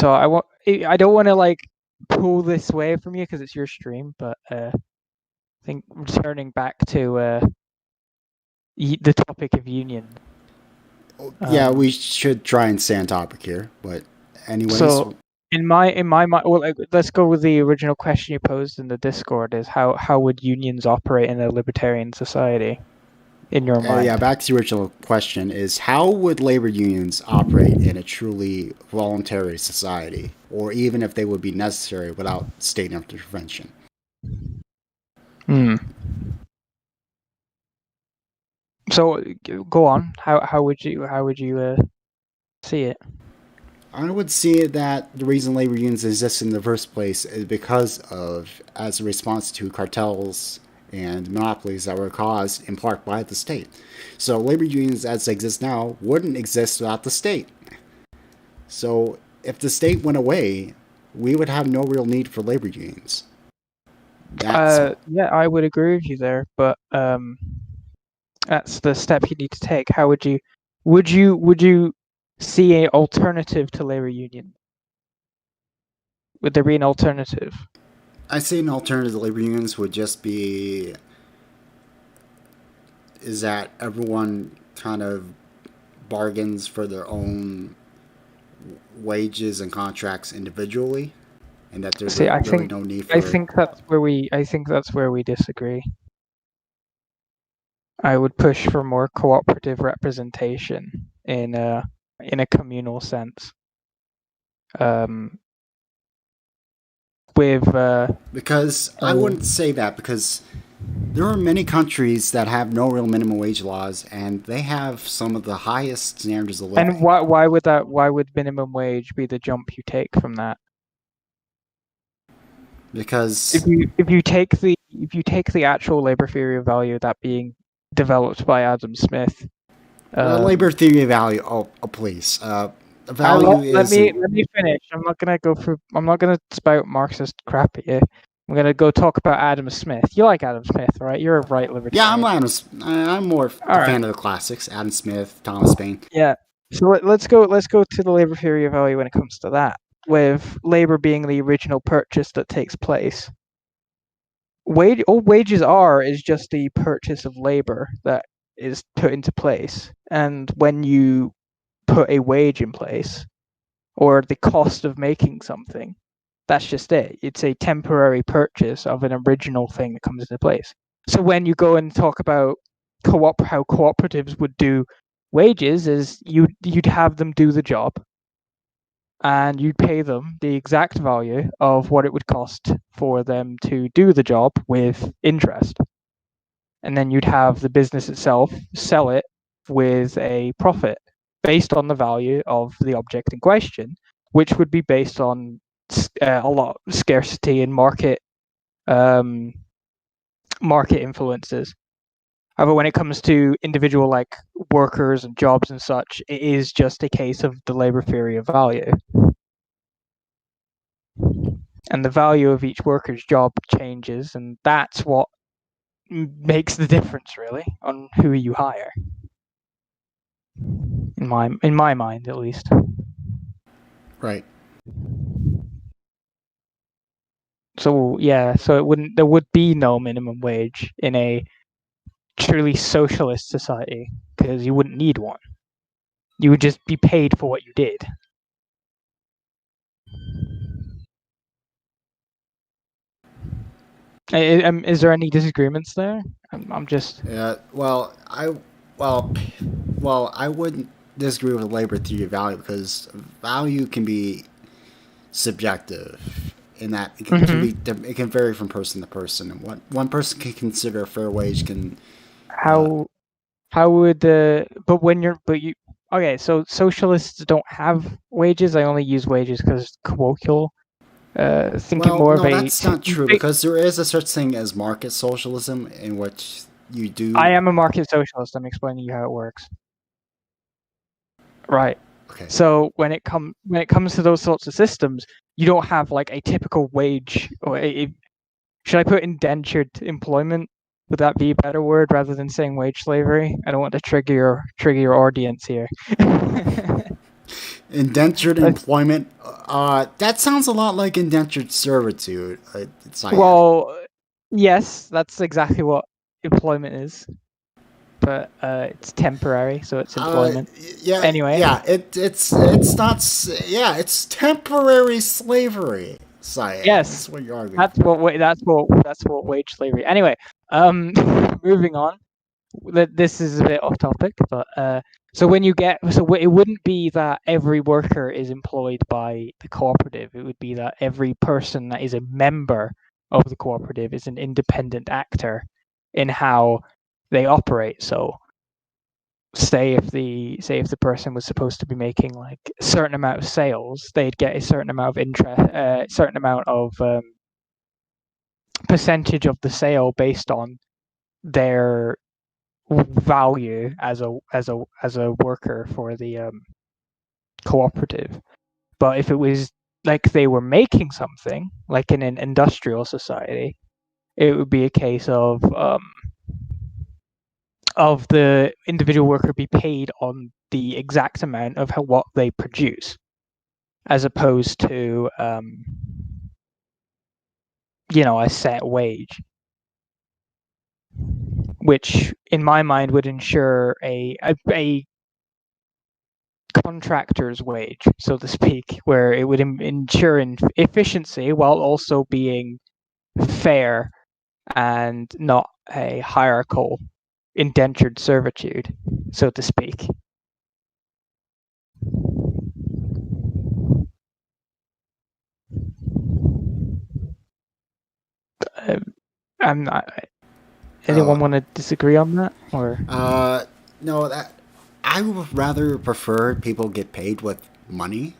Speaker 5: I don't want to like pull this away from you because it's your stream, but I think returning back to the topic of union.
Speaker 2: Yeah, we should try and stay on topic here, but anyways.
Speaker 5: So in my mind, well, let's go with the original question you posed in the Discord: is how would unions operate in a libertarian society? In your mind?
Speaker 2: Yeah, back to the original question is how would labor unions operate in a truly voluntary society, or even if they would be necessary without state intervention?
Speaker 5: So go on. How would you see it?
Speaker 2: I would see that the reason labor unions exist in the first place is because of as a response to cartels and monopolies that were caused in part by the state. So labor unions as they exist now wouldn't exist without the state. So if the state went away, we would have no real need for labor unions.
Speaker 5: Yeah, I would agree with you there, but that's the step you need to take. How would you see an alternative to labor union? Would there be an alternative?
Speaker 2: I say an alternative to labor unions would just be is that everyone kind of bargains for their own wages and contracts individually, and that there's really no need for.
Speaker 5: I think that's where we disagree. I would push for more cooperative representation in a communal sense.
Speaker 2: Because I wouldn't say that, because there are many countries that have no real minimum wage laws, and they have some of the highest standards of living.
Speaker 5: And why would minimum wage be the jump you take from that?
Speaker 2: Because
Speaker 5: if you take the actual labor theory of value, that being developed by Adam Smith,
Speaker 2: labor theory of value. Oh, please. Value
Speaker 5: let me finish. I'm not gonna spout Marxist crap at you. I'm gonna go talk about Adam Smith. You like Adam Smith, right? You're a right libertarian.
Speaker 2: Yeah, I'm more a fan of the classics. Adam Smith, Thomas Paine.
Speaker 5: Yeah. So let's go to the labor theory of value when it comes to that. With labor being the original purchase that takes place. All wages is just the purchase of labor that is put into place. And when you put a wage in place, or the cost of making something, that's just it. It's a temporary purchase of an original thing that comes into place. So when you go and talk about how cooperatives would do wages, is you'd have them do the job, and you'd pay them the exact value of what it would cost for them to do the job with interest. And then you'd have the business itself sell it with a profit based on the value of the object in question, which would be based on a lot of scarcity and market influences. However, when it comes to individual like workers and jobs and such, it is just a case of the labor theory of value. And the value of each worker's job changes, and that's what makes the difference, really, on who you hire. In my mind, at least.
Speaker 2: Right.
Speaker 5: So yeah, there would be no minimum wage in a truly socialist society, because you wouldn't need one. You would just be paid for what you did. Is there any disagreements there? I'm just.
Speaker 2: Well, I wouldn't disagree with labor theory of value because value can be subjective in that it can be it can vary from person to person, and what one person can consider a fair wage can
Speaker 5: how would but when you're but you okay, so socialists don't have wages. I only use wages because colloquial. Thinking
Speaker 2: well,
Speaker 5: more
Speaker 2: no,
Speaker 5: of a
Speaker 2: that's not true because there is a such thing as market socialism in which you do.
Speaker 5: I am a market socialist. I'm explaining you how it works. Right.
Speaker 2: Okay.
Speaker 5: So when it comes to those sorts of systems, you don't have like a typical wage or should I put indentured employment? Would that be a better word rather than saying wage slavery? I don't want to trigger your audience here.
Speaker 2: Indentured employment. That sounds a lot like indentured servitude. It's like,
Speaker 5: well, yes, that's exactly what employment is, but it's temporary, so it's employment.
Speaker 2: Yeah.
Speaker 5: Anyway.
Speaker 2: Yeah. It's not. Yeah. It's temporary slavery. Cyan.
Speaker 5: Yes.
Speaker 2: That's what you're arguing.
Speaker 5: That's what wage slavery. Anyway, moving on. This is a bit off topic, but so when you get it wouldn't be that every worker is employed by the cooperative. It would be that every person that is a member of the cooperative is an independent actor in how they operate. So say if the person was supposed to be making like a certain amount of sales, they'd get a certain amount of interest, certain amount of percentage of the sale based on their value as a worker for the cooperative. But if it was like they were making something, like in an industrial society, it would be a case of the individual worker be paid on the exact amount of what they produce, as opposed to a set wage, which in my mind would ensure a contractor's wage, so to speak, where it would ensure efficiency while also being fair and not a hierarchical indentured servitude, so to speak. I'm not. Anyone want to disagree on that, or?
Speaker 2: No, that I would rather prefer people get paid with money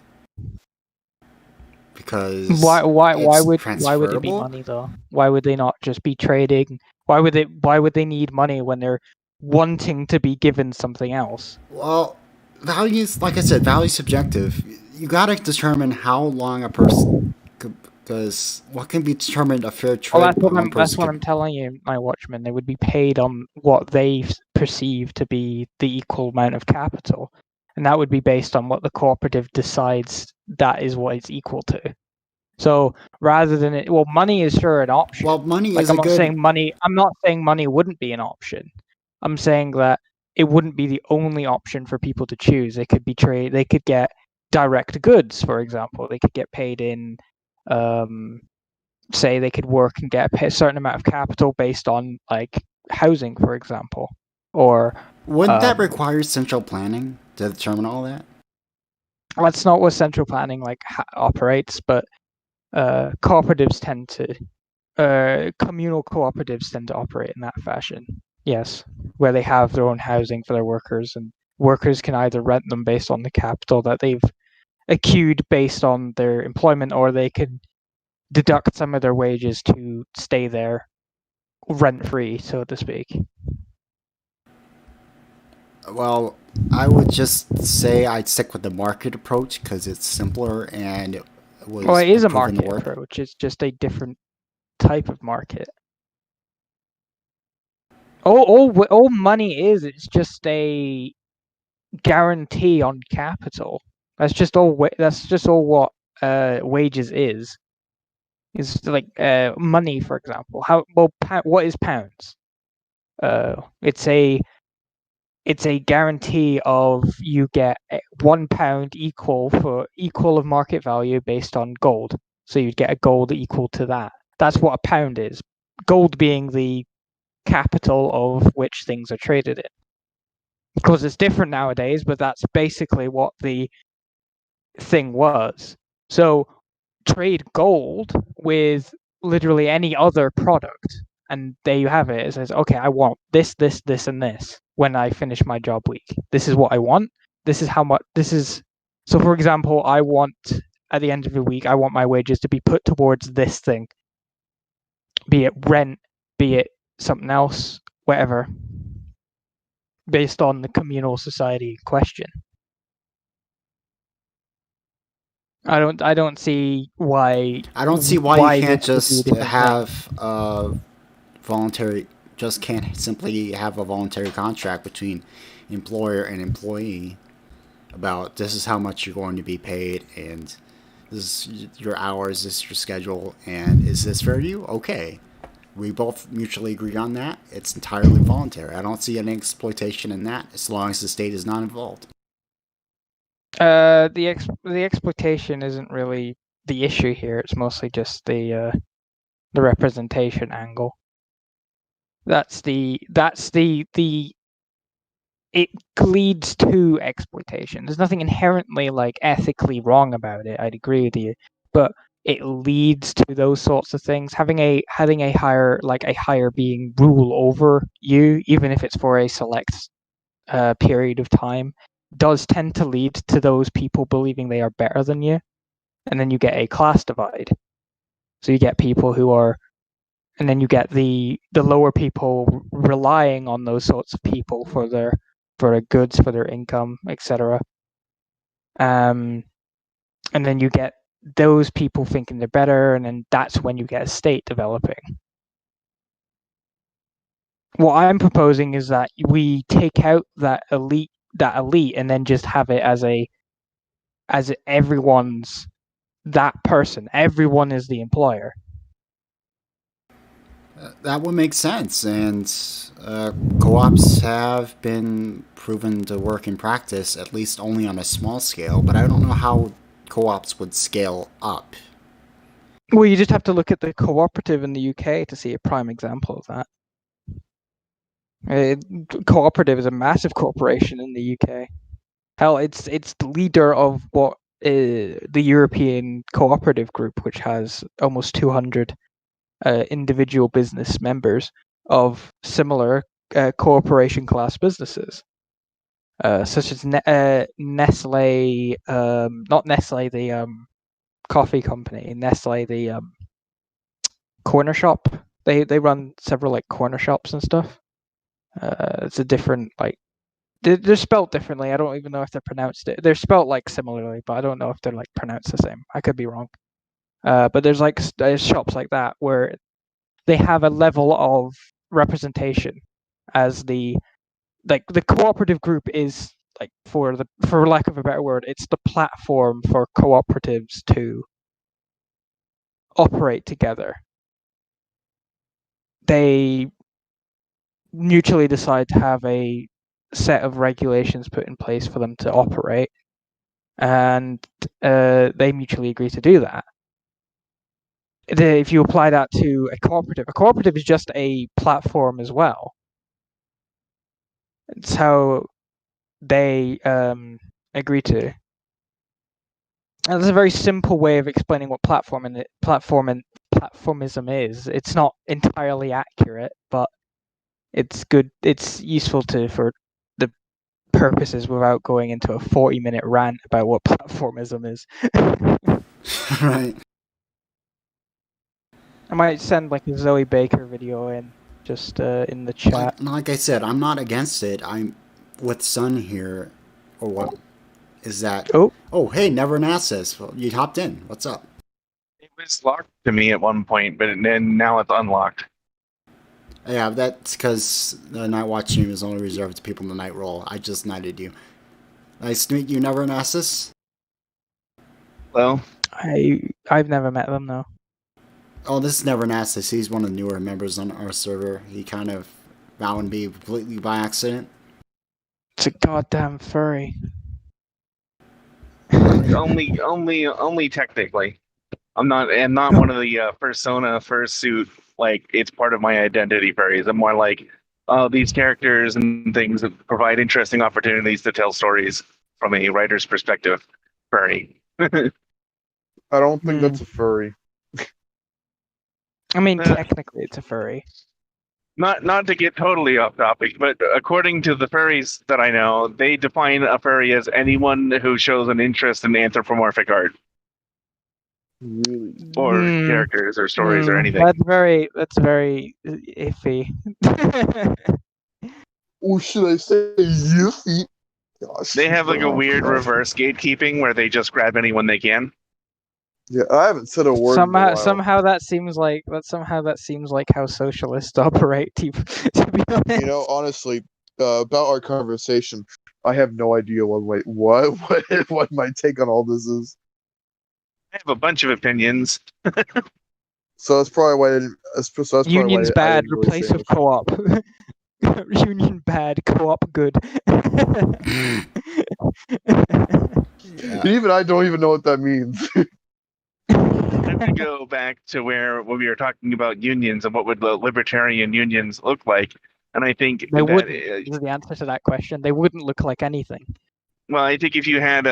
Speaker 2: because
Speaker 5: why would it be
Speaker 2: transferable.
Speaker 5: money though? Why would they not just be trading? Why would they need money when they're wanting to be given something else?
Speaker 2: Well, value is, like I said, value is subjective. You gotta determine how long a person, because what can be determined a fair trade.
Speaker 5: Well, that's what I'm telling you, my Watchman. They would be paid on what they perceive to be the equal amount of capital, and that would be based on what the cooperative decides that is what it's equal to. So rather than money is sure an option.
Speaker 2: Well, money
Speaker 5: like
Speaker 2: is
Speaker 5: I'm not saying money. I'm not saying money wouldn't be an option. I'm saying that it wouldn't be the only option for people to choose. They could be They could get direct goods, for example. They could get paid in. Say they could work and get a certain amount of capital based on like housing, for example, or
Speaker 2: wouldn't that require central planning to determine all that?
Speaker 5: That's not what central planning operates, but cooperatives tend to communal cooperatives tend to operate in that fashion. Yes, where they have their own housing for their workers, and workers can either rent them based on the capital that they've accrued based on their employment, or they can deduct some of their wages to stay there rent-free, so to speak.
Speaker 2: Well, I would just say I'd stick with the market approach because it's simpler and it was.
Speaker 5: Well, it is a market approach. It's just a different type of market. All money is, it's just a guarantee on capital. That's just all what wages is. Is like money, for example. What is pounds? It's a guarantee of you get £1 equal of market value based on gold. So you'd get a gold equal to that. That's what a pound is. Gold being the capital of which things are traded in. because it's different nowadays, but that's basically what the thing was. So trade gold with literally any other product, and there you have it. It says, okay, I want this, this, this, and this when I finish my job week. This is what I want. This is how much. This is so. For example, I want at the end of the week, I want my wages to be put towards this thing, be it rent, be it something else, whatever, based on the communal society in question. I don't see why.
Speaker 2: I don't see why you can't
Speaker 5: this would be a
Speaker 2: just
Speaker 5: different thing.
Speaker 2: have voluntary. Just can't simply have a voluntary contract between employer and employee about this is how much you're going to be paid and this is your hours, this is your schedule, and is this fair to you? Okay. We both mutually agree on that. It's entirely voluntary. I don't see any exploitation in that as long as the state is not involved.
Speaker 5: The exploitation isn't really the issue here. It's mostly just the representation angle. That's the it leads to exploitation. There's nothing inherently like ethically wrong about it. I'd agree with you, but it leads to those sorts of things. Having a higher being rule over you, even if it's for a select period of time, does tend to lead to those people believing they are better than you, and then you get a class divide. So you get people who are, and then you get the lower people relying on those sorts of people for their goods, for their income, etc. And then you get those people thinking they're better, and then that's when you get a state developing. What I'm proposing is that we take out that elite, and then just have it as everyone's that person. Everyone is the employer.
Speaker 2: That would make sense, and co-ops have been proven to work in practice, at least only on a small scale, but I don't know how co-ops would scale up.
Speaker 5: Well, you just have to look at the cooperative in the UK to see a prime example of that. Cooperative is a massive corporation in the UK. Hell, it's the leader of what the European Cooperative Group, which has almost 200 individual business members of similar corporation class businesses, such as Nestle, not Nestle, the coffee company, Nestle, the corner shop. They run several like corner shops and stuff. It's a different like they're spelt differently. I don't even know if they're pronounced it. They're spelt like similarly, but I don't know if they're like pronounced the same. I could be wrong. But there's like shops like that where they have a level of representation as the cooperative group is like for lack of a better word, it's the platform for cooperatives to operate together. They mutually decide to have a set of regulations put in place for them to operate, and they mutually agree to do that. If you apply that to a cooperative is just a platform as well. It's how they agree to. And that's a very simple way of explaining what platformism is. It's not entirely accurate, but it's good. It's useful for the purposes without going into a 40-minute rant about what platformism is.
Speaker 2: Right.
Speaker 5: I might send like a Zoe Baker video in just in the chat.
Speaker 2: Like I said, I'm not against it. I'm with Sun here, or what is that? Oh, hey, never an access. Well, you hopped in. What's up?
Speaker 6: It was locked to me at one point, but then now it's unlocked.
Speaker 2: Yeah, that's because the Night Watch stream is only reserved to people in the night roll. I just knighted you. Nice to meet you, Never Nassus.
Speaker 6: Well,
Speaker 5: I've never met them though.
Speaker 2: Oh, this is Never Nassus. He's one of the newer members on our server. He kind of found me completely by accident.
Speaker 5: It's a goddamn furry.
Speaker 6: only technically. I'm not one of the persona fursuit. Like it's part of my identity furries. I'm more like these characters and things that provide interesting opportunities to tell stories from a writer's perspective. Furry.
Speaker 1: I don't think that's a furry.
Speaker 5: I mean, technically, it's a furry.
Speaker 6: Not to get totally off topic, but according to the furries that I know, they define a furry as anyone who shows an interest in anthropomorphic art
Speaker 1: Really?
Speaker 6: or characters or stories or anything.
Speaker 5: That's very iffy.
Speaker 1: Or should I say yiffy? Gosh,
Speaker 6: They have like a
Speaker 1: oh,
Speaker 6: weird
Speaker 1: gosh.
Speaker 6: reverse gatekeeping where they just grab anyone they can.
Speaker 1: Yeah, I haven't said a word. in a while.
Speaker 5: Somehow that seems like how socialists operate. To be honest,
Speaker 1: You know, honestly, about our conversation, I have no idea what my take on all this is.
Speaker 6: I have a bunch of opinions.
Speaker 1: So that's probably why I didn't. So that's probably
Speaker 5: union's
Speaker 1: why I
Speaker 5: bad.
Speaker 1: didn't really
Speaker 5: Replace
Speaker 1: say
Speaker 5: with
Speaker 1: much.
Speaker 5: co-op. Union bad. Co-op good.
Speaker 1: Even I don't even know what that means.
Speaker 6: I have to go back to when we were talking about unions and what would the libertarian unions look like. And I think
Speaker 5: They
Speaker 6: that
Speaker 5: wouldn't. Is the answer to that question? They wouldn't look like anything.
Speaker 6: well, I think if you had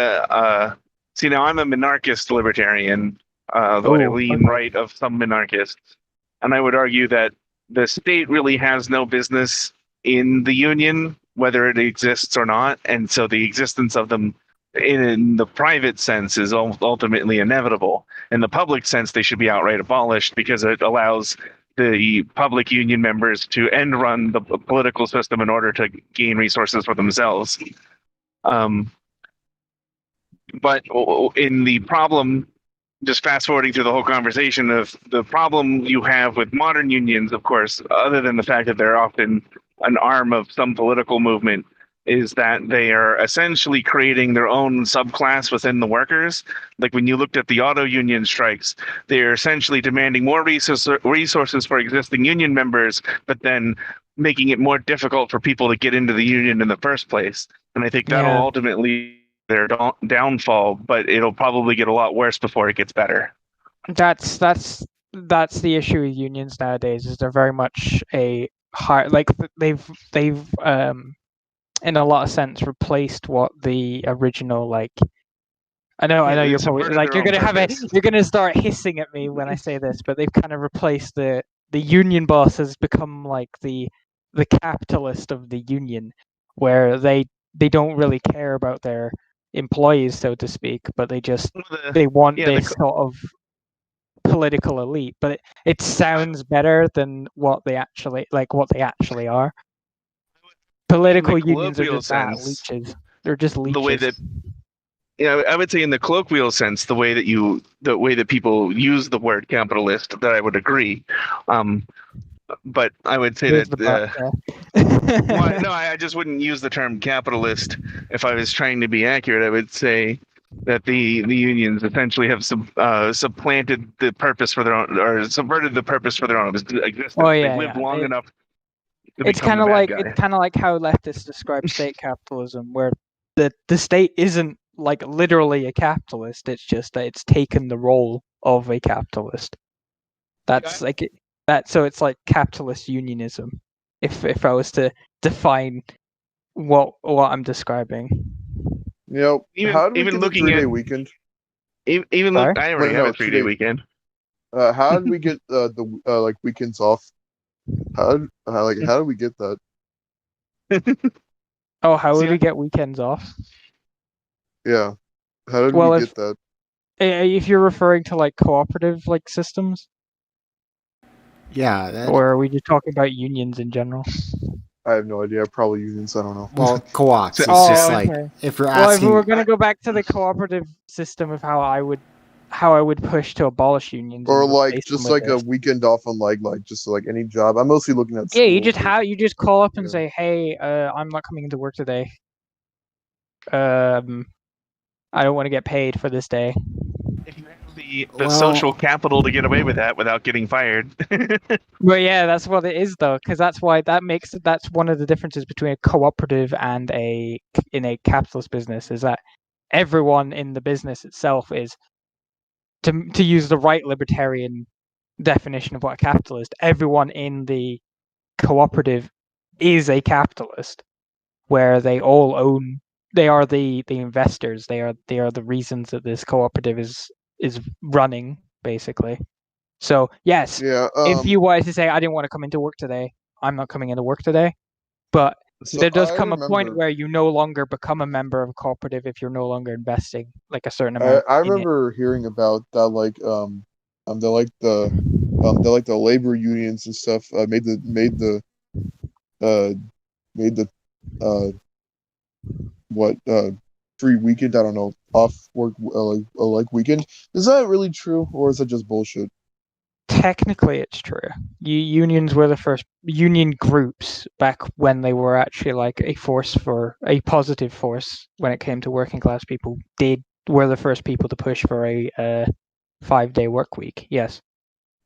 Speaker 6: see now I'm a monarchist libertarian, though I lean right of some monarchists, and I would argue that the state really has no business in the union, whether it exists or not, and so the existence of them in the private sense is ultimately inevitable. In the public sense, they should be outright abolished because it allows the public union members to end run the political system in order to gain resources for themselves. But in the problem, just fast forwarding through the whole conversation of the problem you have with modern unions, of course, other than the fact that they're often an arm of some political movement, is that they are essentially creating their own subclass within the workers. Like when you looked at the auto union strikes, they're essentially demanding more resources for existing union members, but then making it more difficult for people to get into the union in the first place. And I think that'll ultimately their downfall, but it'll probably get a lot worse before it gets better.
Speaker 5: That's the issue with unions nowadays. Is they're very much a hard, like they've in a lot of sense replaced what the original like. I know you're probably like you're gonna start hissing at me when I say this, but they've kind of replaced the union boss has become like the capitalist of the union, where they don't really care about their employees, so to speak, but they want this sort of political elite. But it sounds better than what they actually are. Political unions are just leeches. They're just leeches.
Speaker 6: The way that I would say in the colloquial sense, the way that people use the word capitalist, that I would agree. But I would say I just wouldn't use the term capitalist if I was trying to be accurate. I would say that the unions essentially have supplanted the purpose for their own, or subverted the purpose for their own existence. They've lived long enough.
Speaker 5: It's kind of like how leftists describe state capitalism, where the state isn't like literally a capitalist. It's just that it's taken the role of a capitalist. That's like it. So it's like capitalist unionism. If I was to define what I'm describing.
Speaker 1: You know, how do we get the 3-day weekend?
Speaker 6: I already have a 3-day weekend.
Speaker 1: How did we get the weekends off? How do we get that?
Speaker 5: How would we get weekends off?
Speaker 1: Yeah, how did we get that?
Speaker 5: If you're referring to like cooperative like systems, or are we just talking about unions in general?
Speaker 1: I have no idea. Probably unions. I don't know.
Speaker 2: Well, co-ops. It's just like if you're asking.
Speaker 5: Well, if we're gonna go back to the cooperative system of how I would push to abolish unions,
Speaker 1: or like just like a weekend off on like just like any job. I'm mostly looking at.
Speaker 5: Yeah, you just call up and say, "Hey, I'm not coming into work today. I don't want to get paid for this day."
Speaker 6: If you have the social capital to get away with that without getting fired.
Speaker 5: Well, yeah, that's what it is though, because that's one of the differences between a cooperative and in a capitalist business is that everyone in the business itself is, to use the right libertarian definition of what a capitalist, everyone in the cooperative is a capitalist, where they all own. They are the investors. They are the reasons that this cooperative is running, basically. So yes,
Speaker 1: Yeah.
Speaker 5: if you wanted to say I didn't want to come into work today, I'm not coming into work today. But
Speaker 1: So
Speaker 5: there does
Speaker 1: I
Speaker 5: come a point
Speaker 1: remember.
Speaker 5: where you no longer become a member of a cooperative if you're no longer investing like a certain amount
Speaker 1: I
Speaker 5: in it.
Speaker 1: remember hearing about that, the labor unions and stuff uh made the uh what free weekend, I don't know, off work, like weekend. Is that really true, or is that just bullshit?
Speaker 5: Technically, it's true. Unions were the first union groups back when they were actually like a positive force when it came to working class people. Were the first people to push for a 5-day work week. Yes.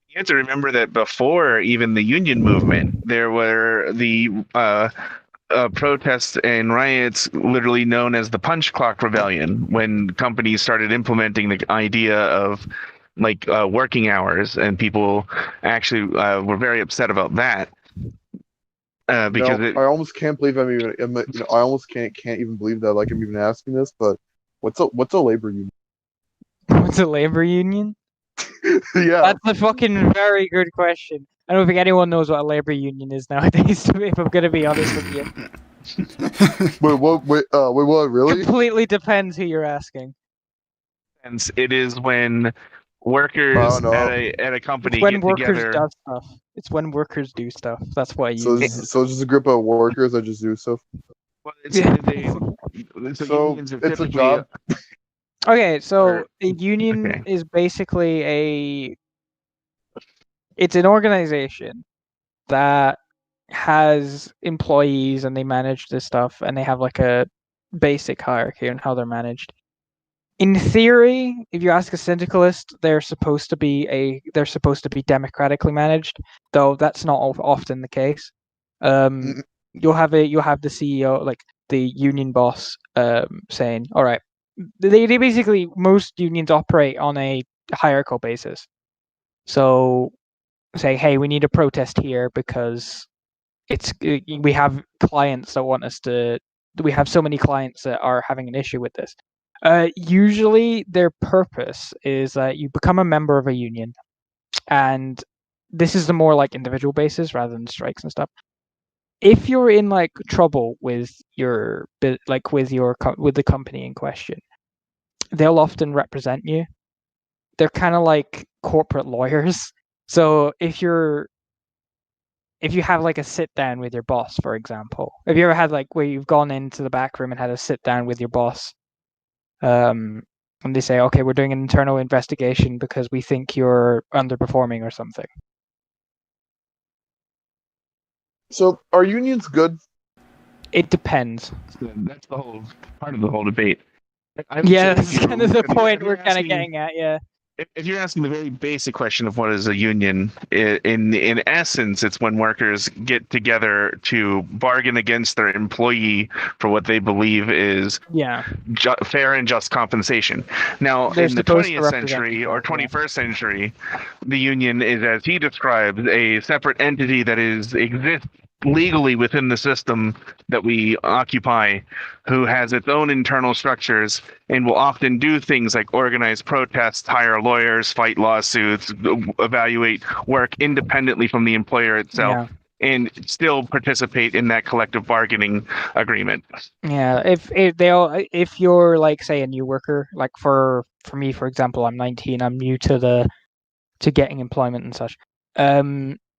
Speaker 6: You have to remember that before even the union movement, there were the protests and riots literally known as the punch clock rebellion, when companies started implementing the idea of working hours, and people actually were very upset about that because
Speaker 1: I almost can't believe I almost can't even believe that like I'm even asking this, but what's a labor union?
Speaker 5: What's a labor union?
Speaker 1: Yeah.
Speaker 5: That's a fucking very good question. I don't think anyone knows what a labor union is nowadays, if I'm going to be honest with you.
Speaker 1: Wait, what? Wait, what? Really?
Speaker 5: Completely depends who you're asking.
Speaker 6: and it is when
Speaker 1: I
Speaker 6: workers
Speaker 1: don't know.
Speaker 6: at a company
Speaker 5: It's when
Speaker 6: get
Speaker 5: workers
Speaker 6: together.
Speaker 5: do stuff. It's when workers do stuff. That's what a
Speaker 1: So
Speaker 5: union
Speaker 1: it's,
Speaker 5: is.
Speaker 1: so it's just a group of workers that just do stuff.
Speaker 6: Well,
Speaker 5: Yeah.
Speaker 6: so
Speaker 1: So
Speaker 6: unions are
Speaker 1: it's a
Speaker 6: typically
Speaker 1: job.
Speaker 5: Okay, so
Speaker 6: Or-
Speaker 5: a union
Speaker 6: okay.
Speaker 5: is basically it's an organization that has employees and they manage this stuff and they have like a basic hierarchy on how they're managed. In theory, if you ask a syndicalist, they're supposed to be democratically managed, though that's not often the case. You'll have the CEO, like the union boss, saying, "All right." They basically, most unions operate on a hierarchical basis. So say, "Hey, we need a protest here because we have clients that want us to. We have so many clients that are having an issue with this." Usually, their purpose is that you become a member of a union, and this is the more like individual basis rather than strikes and stuff. If you're in like trouble with with the company in question, they'll often represent you. They're kind of like corporate lawyers. So if you have like a sit down with your boss, for example, have you ever had like where you've gone into the back room and had a sit down with your boss, and they say, okay, we're doing an internal investigation because we think you're underperforming or something.
Speaker 1: So are unions good?
Speaker 5: It depends.
Speaker 6: That's the whole part of the whole debate. I would
Speaker 5: Yeah,
Speaker 6: say
Speaker 5: that's kind of the point we're kind of
Speaker 6: asking-
Speaker 5: getting at. Yeah.
Speaker 6: if you're asking the very basic question of what is a union, in essence, it's when workers get together to bargain against their employee for what they believe is
Speaker 5: Yeah.
Speaker 6: fair and just compensation. Now,
Speaker 5: They're
Speaker 6: in the
Speaker 5: supposed to
Speaker 6: 20th
Speaker 5: represent
Speaker 6: century or
Speaker 5: people, yeah.
Speaker 6: 21st century, the union is, as he describes, a separate entity that exists legally within the system that we occupy, who has its own internal structures and will often do things like organize protests, hire lawyers, fight lawsuits, evaluate work independently from the employer itself,
Speaker 5: Yeah.
Speaker 6: and still participate in that collective bargaining agreement.
Speaker 5: Yeah, if you're like say a new worker, like for me, for example, I'm 19, I'm new to getting employment and such.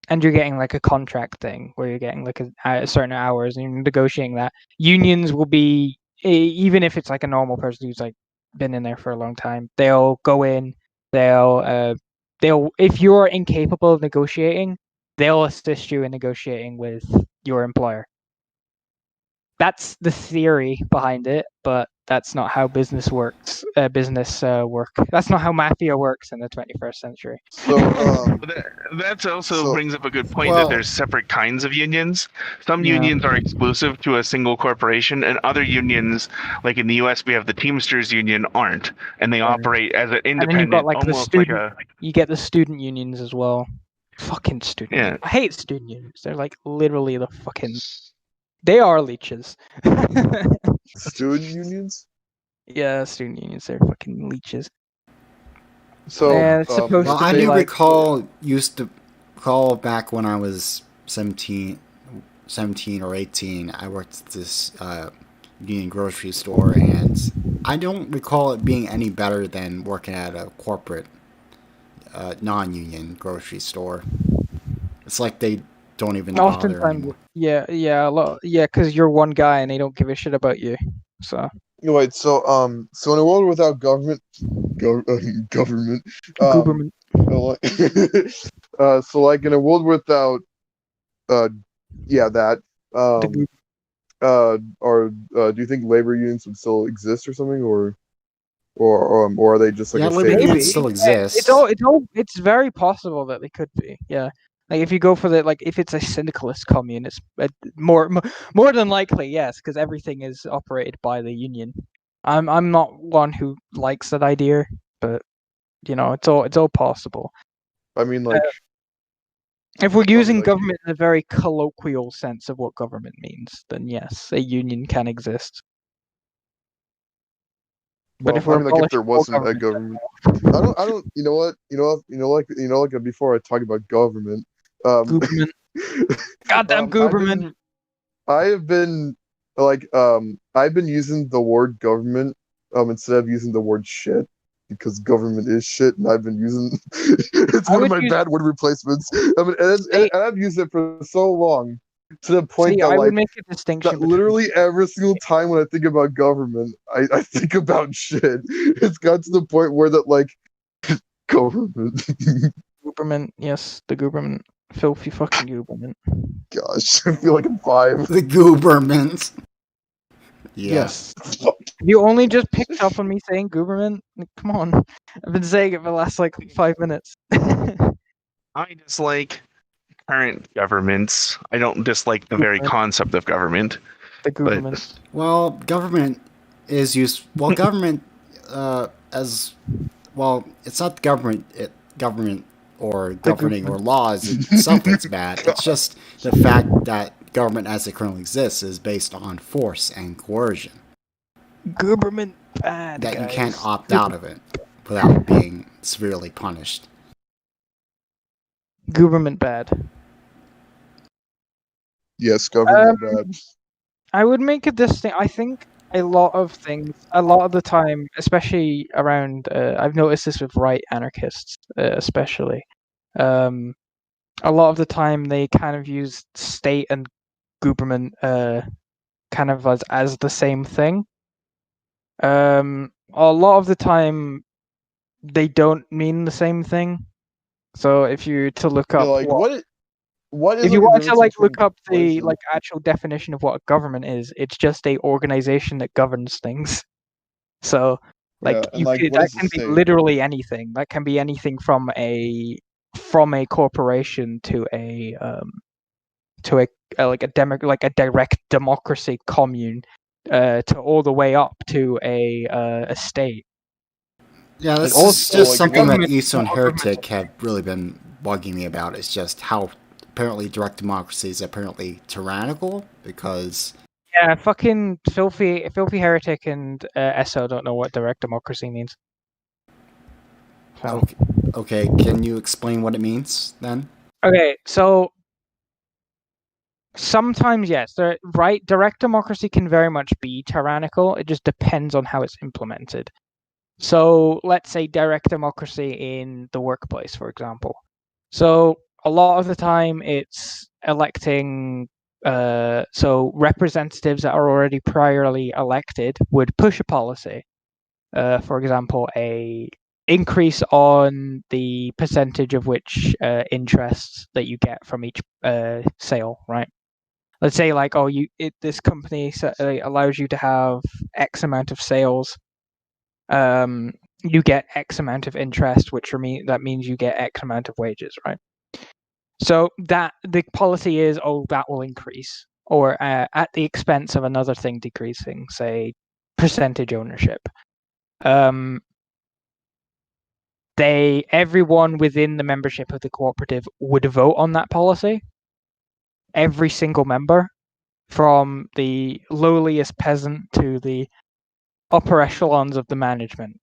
Speaker 5: And you're getting like a contract thing where you're getting like a certain hours and you're negotiating that. Unions will be, even if it's like a normal person who's like been in there for a long time, they'll go in, they'll if you're incapable of negotiating, they'll assist you in negotiating with your employer. That's the theory behind it, but that's not how business works. That's not how mafia works in the 21st century.
Speaker 1: So
Speaker 6: That also
Speaker 1: So-
Speaker 6: brings up a good point
Speaker 2: Well-
Speaker 6: that there's separate kinds of unions. Some
Speaker 5: Yeah.
Speaker 6: unions are exclusive to a single corporation, and other unions, like in the U.S., we have the Teamsters Union, aren't, and they
Speaker 5: Right.
Speaker 6: operate as an
Speaker 5: And then
Speaker 6: independent,
Speaker 5: you've got like the
Speaker 6: almost like
Speaker 5: student.
Speaker 6: a.
Speaker 5: You get the student unions as well. Fucking student.
Speaker 6: Yeah.
Speaker 5: I hate student unions. They're like literally the fucking. They are leeches.
Speaker 1: Student unions.
Speaker 5: Yeah, student unions. They're fucking leeches.
Speaker 1: So,
Speaker 5: Yeah, it's supposed
Speaker 2: Well,
Speaker 5: to
Speaker 2: I
Speaker 5: be
Speaker 2: do
Speaker 5: like.
Speaker 2: used to recall back when I was 17 or 18, I worked at this union grocery store, and I don't recall it being any better than working at a corporate non-union grocery store. It's like they don't even bother
Speaker 5: Oftentimes,
Speaker 2: anymore.
Speaker 5: yeah, because you're one guy and they don't give a shit about you. So
Speaker 1: wait. So in a world without government, government,
Speaker 5: Gooberman.
Speaker 1: like, so like in a world without, that,
Speaker 5: The
Speaker 1: um, or do you think labor unions would still exist or something, or are they just like
Speaker 2: Yeah,
Speaker 1: a
Speaker 2: labor
Speaker 1: fading?
Speaker 2: unions still exist.
Speaker 5: It's very possible that they could be. Yeah, like if you go for if it's a syndicalist commune, it's more than likely yes, because everything is operated by the union. I'm not one who likes that idea, but it's all possible.
Speaker 1: I mean, like,
Speaker 5: If we're using
Speaker 1: like,
Speaker 5: government in a very colloquial sense of what government means, then yes, a union can exist. But if
Speaker 1: I
Speaker 5: we're
Speaker 1: mean, like, if there
Speaker 5: abolishing all
Speaker 1: wasn't a
Speaker 5: government,
Speaker 1: government, you know what, like, before I talk about government, um,
Speaker 5: Gooberman, goddamn
Speaker 1: I've
Speaker 5: Gooberman.
Speaker 1: been, I have been, I've been using the word government, instead of using the word shit, because government is shit, and I've been using, it's
Speaker 5: I
Speaker 1: one of
Speaker 5: would
Speaker 1: my
Speaker 5: use
Speaker 1: bad word replacements. I mean, and I've used it for so long, to the point that,
Speaker 5: I would
Speaker 1: like,
Speaker 5: make a distinction
Speaker 1: that
Speaker 5: between
Speaker 1: literally every single time when I think about government, I think about shit. It's got to the point where that, like, government.
Speaker 5: Gooberman. Yes, the Gooberman, filthy fucking Gooberman.
Speaker 1: Gosh, I feel like I'm five.
Speaker 2: The Goobermans. Yeah.
Speaker 5: Yes. You only just picked up on me saying Gooberman? Like, come on. I've been saying it for the last, 5 minutes.
Speaker 6: I dislike current governments. I don't dislike the very
Speaker 5: Gooberman.
Speaker 6: concept of government.
Speaker 5: The
Speaker 6: But
Speaker 5: Gooberman.
Speaker 2: Well, government is used. Well, government as well. It's not government or governing or
Speaker 5: Gooberman.
Speaker 2: laws itself that's bad. It's just the fact that government as it currently exists is based on force and coercion.
Speaker 5: Gooberman bad,
Speaker 2: That you
Speaker 5: guys.
Speaker 2: can't opt out of it without being severely punished.
Speaker 5: Gooberman bad.
Speaker 1: Yes, government bad.
Speaker 5: I would make a distinct. I think a lot of the time, especially around, I've noticed this with right anarchists, especially. A lot of the time, they kind of use state and government, kind of as the same thing. A lot of the time, they don't mean the same thing. So if you to look up
Speaker 1: Like, what is,
Speaker 5: if
Speaker 1: like,
Speaker 5: you
Speaker 1: the
Speaker 5: want to
Speaker 1: difference between
Speaker 5: look up the
Speaker 1: what is
Speaker 5: actual definition of what a government is, it's just a organization that governs things. So
Speaker 1: yeah, and, like, what
Speaker 5: that
Speaker 1: is the
Speaker 5: can be
Speaker 1: state?
Speaker 5: literally anything. That can be anything from a corporation to a direct democracy commune, to all the way up to a state.
Speaker 2: Yeah, this
Speaker 5: all
Speaker 2: is just
Speaker 1: like,
Speaker 2: something that
Speaker 5: government-
Speaker 2: Eastern
Speaker 5: all government-
Speaker 2: Heretic have really been bugging me about. It's just how apparently direct democracy is apparently tyrannical because
Speaker 5: Yeah, fucking filthy heretic and SO don't know what direct democracy means. So.
Speaker 2: Okay, can you explain what it means then?
Speaker 5: Okay, so sometimes yes, direct democracy can very much be tyrannical. It just depends on how it's implemented. So let's say direct democracy in the workplace, for example. So a lot of the time it's electing, so representatives that are already priorly elected would push a policy. For example, a increase on the percentage of which interests that you get from each sale, right? Let's say this company allows you to have X amount of sales. You get X amount of interest, that means you get X amount of wages, right? So that the policy is, that will increase, or at the expense of another thing decreasing, say percentage ownership. everyone within the membership of the cooperative would vote on that policy. Every single member, from the lowliest peasant to the upper echelons of the management.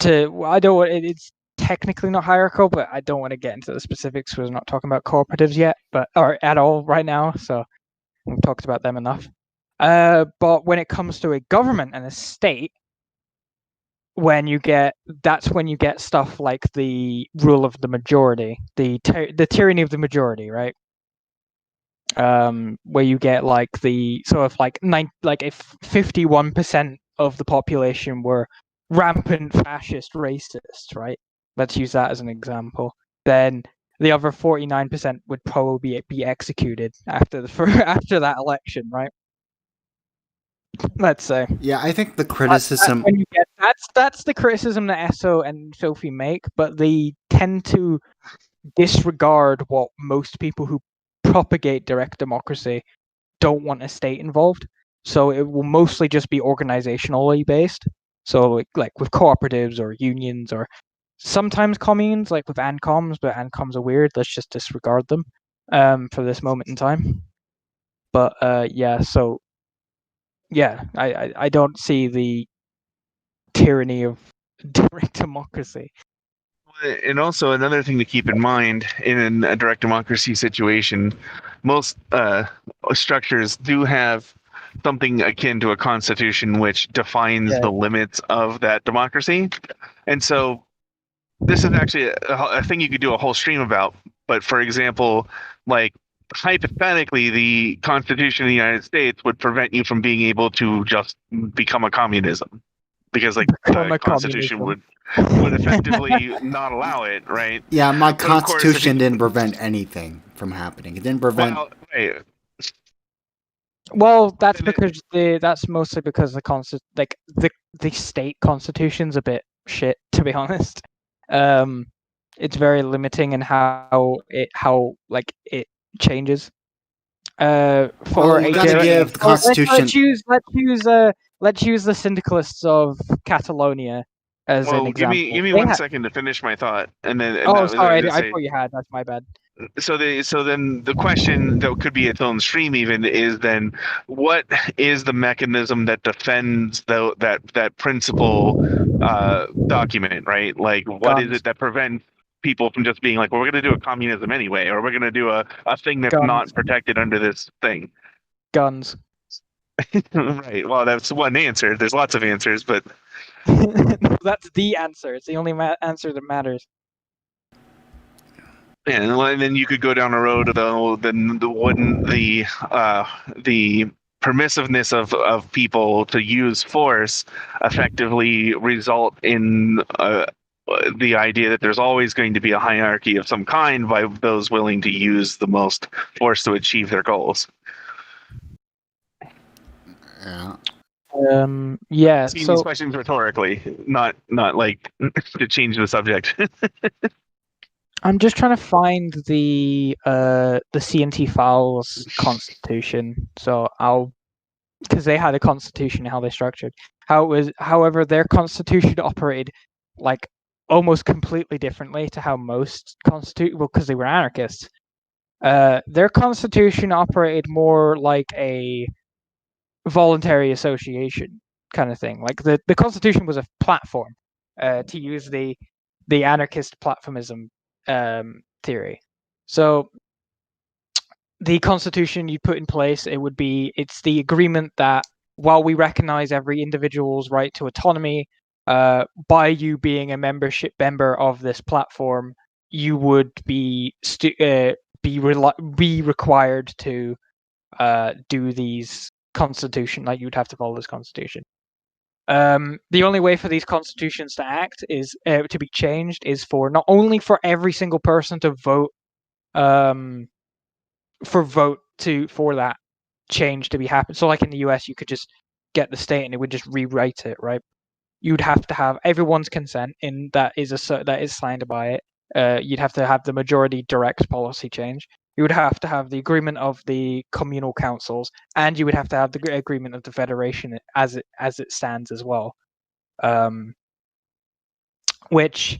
Speaker 5: It's technically not hierarchical, but I don't want to get into the specifics because we're not talking about cooperatives yet, or at all right now. So we've talked about them enough. But when it comes to a government and a state, that's when you get stuff like the rule of the majority, the tyranny of the majority, right? Where you get like the sort of like if 51% of the population were rampant fascist racists, right? Let's use that as an example. Then the other 49% would probably be executed after after that election, right? Let's say.
Speaker 2: Yeah, I think the criticism.
Speaker 5: That's the criticism that Esso and Filthy make, but they tend to disregard what most people who propagate direct democracy don't want a state involved. So it will mostly just be organizationally based. So like with cooperatives or unions or sometimes communes, like with ANCOMs, but ANCOMs are weird. Let's just disregard them for this moment in time. But so I don't see the tyranny of direct democracy.
Speaker 6: And also another thing to keep in mind in a direct democracy situation, most structures do have something akin to a constitution which defines the limits of that democracy. And so this is actually a thing you could do a whole stream about. But for example, like hypothetically, the Constitution of the United States would prevent you from being able to just become a communism, because like the Constitution would effectively not allow it, right?
Speaker 2: Yeah, my Constitution didn't prevent anything from happening. It didn't prevent.
Speaker 5: Well, that's because that's mostly because the state constitution's a bit shit, to be honest. It's very limiting in how it changes. For
Speaker 2: we gotta give the Constitution.
Speaker 5: Let's use the syndicalists of Catalonia as an example.
Speaker 6: Give me 1 second to finish my thought, and then.
Speaker 5: Sorry, I thought you had. That's my bad.
Speaker 6: So then the question that could be its own stream even is then, what is the mechanism that defends that principal document, right? Like, what is it that prevents people from just being like, well, we're going to do a communism anyway, or we're going to do a thing that's not protected under this thing?
Speaker 5: Guns.
Speaker 6: Right. Well, that's one answer. There's lots of answers, but
Speaker 5: that's the answer. It's the only answer that matters.
Speaker 6: And then you could go down a road though. Then wouldn't the permissiveness of people to use force effectively result in the idea that there's always going to be a hierarchy of some kind by those willing to use the most force to achieve their goals?
Speaker 2: Yeah.
Speaker 6: Asking these questions rhetorically, not like to change the subject.
Speaker 5: I'm just trying to find the CNT Files constitution. So because they had a constitution, how they structured, how it was. However, their constitution operated like almost completely differently to how most because they were anarchists. Their constitution operated more like a voluntary association kind of thing. Like the constitution was a platform, to use the anarchist platformism theory. So the constitution you put in place, it's the agreement that while we recognize every individual's right to autonomy, by you being a member of this platform, you would be required to do these constitution, like you'd have to follow this constitution. The only way for these constitutions to act is to be changed is for not only for every single person to vote for that change to be happen. So like in the US, you could just get the state and it would just rewrite it, right? You'd have to have everyone's consent, and that is signed by it. You'd have to have the majority direct policy change, You would have to have the agreement of the communal councils, and you would have to have the agreement of the federation as it stands as well. Which